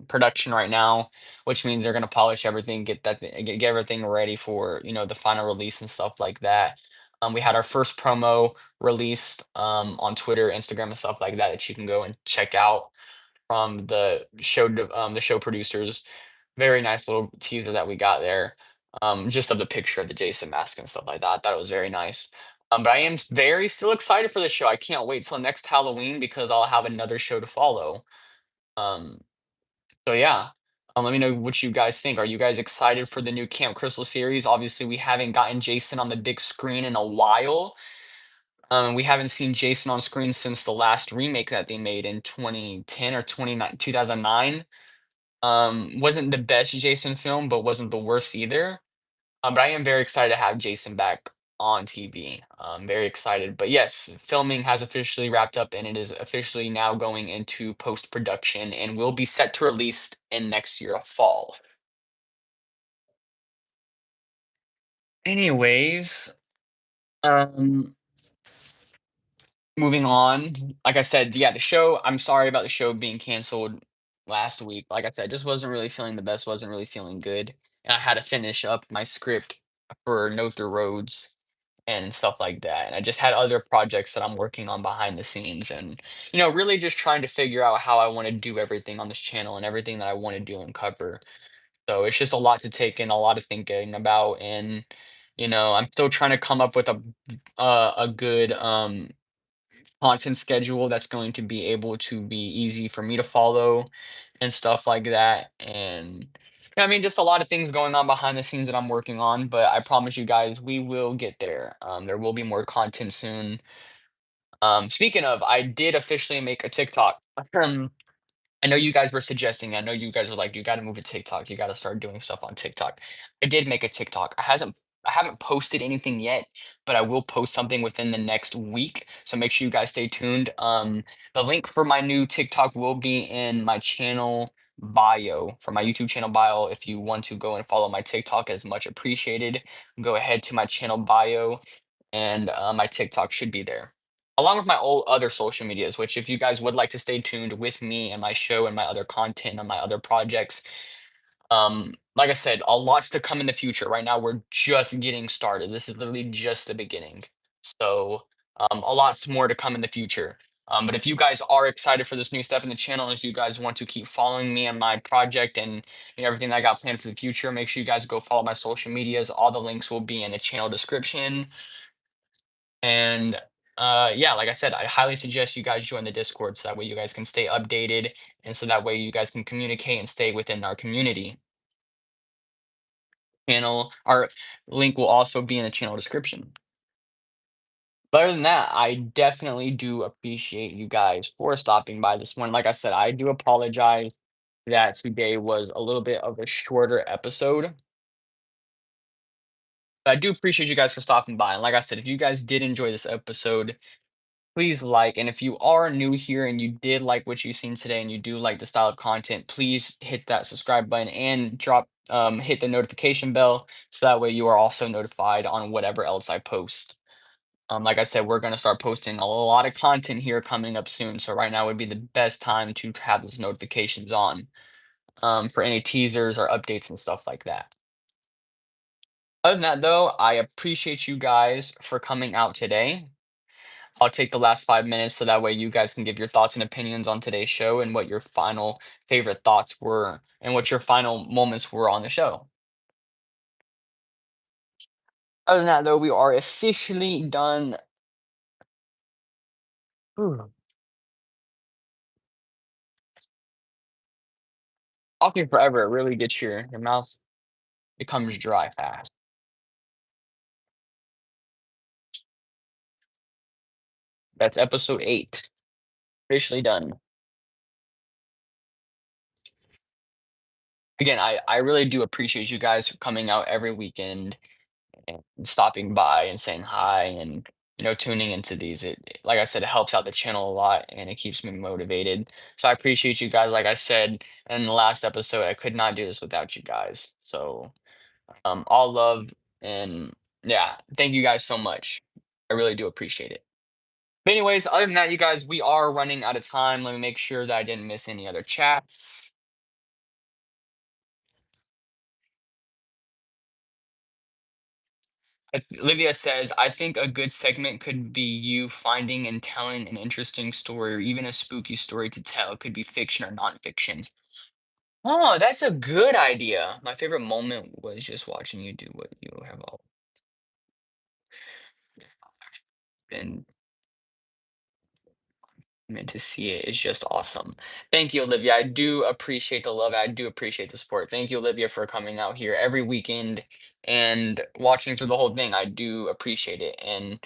production right now, which means they're gonna polish everything, get everything ready for, the final release and stuff like that. We had our first promo released on Twitter, Instagram, and stuff like that that you can go and check out from the show producers. Very nice little teaser that we got there, just of the picture of the Jason mask and stuff like that. I thought it was very nice. But I am very still excited for the show. I can't wait till next Halloween because I'll have another show to follow. Um, so yeah. Let me know what you guys think. Are you guys excited for the new Camp Crystal series? Obviously, we haven't gotten Jason on the big screen in a while. We haven't seen Jason on screen since the last remake that they made in 2010 or 2009. Wasn't the best Jason film, but wasn't the worst either. But I am very excited to have Jason back on TV. Very excited. But yes, filming has officially wrapped up and it is officially now going into post production and will be set to release in next year fall. Anyways, um, moving on. Like I said, yeah, the show, I'm sorry about the show being canceled last week. Like I said, just wasn't really feeling the best, wasn't really feeling good. And I had to finish up my script for Note the Roads and stuff like that. And I just had other projects that I'm working on behind the scenes and, really just trying to figure out how I want to do everything on this channel and everything that I want to do and cover. So it's just a lot to take in, a lot of thinking about. And, I'm still trying to come up with a good content schedule that's going to be able to be easy for me to follow and stuff like that. And yeah, I mean, just a lot of things going on behind the scenes that I'm working on, but I promise you guys, we will get there. There will be more content soon. Speaking of, I did officially make a TikTok. I know you guys were suggesting, I know you guys were like, "You gotta move to TikTok, you gotta start doing stuff on TikTok." I did make a TikTok. I haven't posted anything yet, but I will post something within the next week, so make sure you guys stay tuned. The link for my new TikTok will be in my channel bio, for my YouTube channel bio. If you want to go and follow my TikTok, as much appreciated. Go ahead to my channel bio and my TikTok should be there. Along with my all other social medias, which if you guys would like to stay tuned with me and my show and my other content and my other projects, like I said, a lots to come in the future. Right now, we're just getting started. This is literally just the beginning. So, a lots more to come in the future. But if you guys are excited for this new step in the channel, if you guys want to keep following me and my project and everything that I got planned for the future, make sure you guys go follow my social medias. All the links will be in the channel description. And yeah, like I said, I highly suggest you guys join the Discord so that way you guys can stay updated and so that way you guys can communicate and stay within our community. Channel, our link will also be in the channel description. But other than that, I definitely do appreciate you guys for stopping by this one. Like I said, I do apologize that today was a little bit of a shorter episode. But I do appreciate you guys for stopping by. And like I said, if you guys did enjoy this episode, please like, and if you are new here and you did like what you've seen today and you do like the style of content, please hit that subscribe button and hit the notification bell so that way you are also notified on whatever else I post. Like I said, we're gonna start posting a lot of content here coming up soon. So right now would be the best time to have those notifications on for any teasers or updates and stuff like that. Other than that, though, I appreciate you guys for coming out today. I'll take the last 5 minutes so that way you guys can give your thoughts and opinions on today's show and what your final favorite thoughts were and what your final moments were on the show. Other than that, though, we are officially done. Whew. talking forever, it really gets your mouth becomes dry fast. That's episode 8, officially done. Again, I really do appreciate you guys coming out every weekend and stopping by and saying hi and tuning into these. Like I said, it helps out the channel a lot and it keeps me motivated. So I appreciate you guys. Like I said in the last episode, I could not do this without you guys. So all love and yeah, thank you guys so much. I really do appreciate it. But anyways, other than that, you guys, we are running out of time. Let me make sure that I didn't miss any other chats. Olivia says, I think a good segment could be you finding and telling an interesting story or even a spooky story to tell. It could be fiction or nonfiction. Oh, that's a good idea. My favorite moment was just watching you do what you have all been meant to see it is just awesome. Thank you, Olivia. I do appreciate the love. I do appreciate the support. Thank you, Olivia, for coming out here every weekend and watching through the whole thing. I do appreciate it. And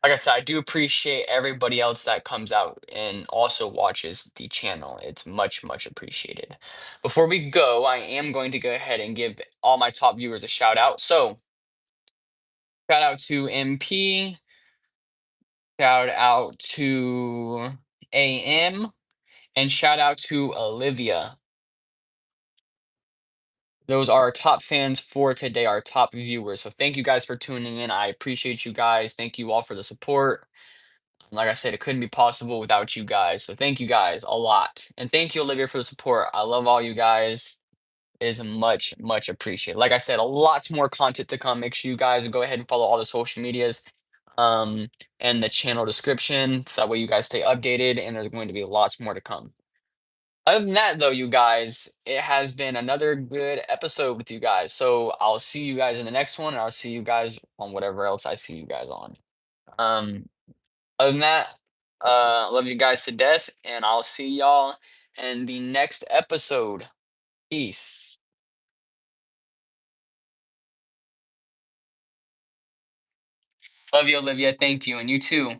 like I said, I do appreciate everybody else that comes out and also watches the channel. It's much, much appreciated. Before we go, I am going to go ahead and give all my top viewers a shout out. So, shout out to MP, shout out to AM, and shout out to Olivia. Those are our top fans for today, our top viewers. So thank you guys for tuning in. I appreciate you guys. Thank you all for the support. Like I said, it couldn't be possible without you guys. So thank you guys a lot. And thank you, Olivia, for the support. I love all you guys. It is much, much appreciated. Like I said, a lots more content to come. Make sure you guys go ahead and follow all the social medias um and the channel description. So that way you guys stay updated and there's going to be lots more to come. Other than that, though, you guys, it has been another good episode with you guys. So I'll see you guys in the next one, and I'll see you guys on whatever else I see you guys on. Um, Other than that, love you guys to death, and I'll see y'all in the next episode. Peace. Love you, Olivia. Thank you, and you too.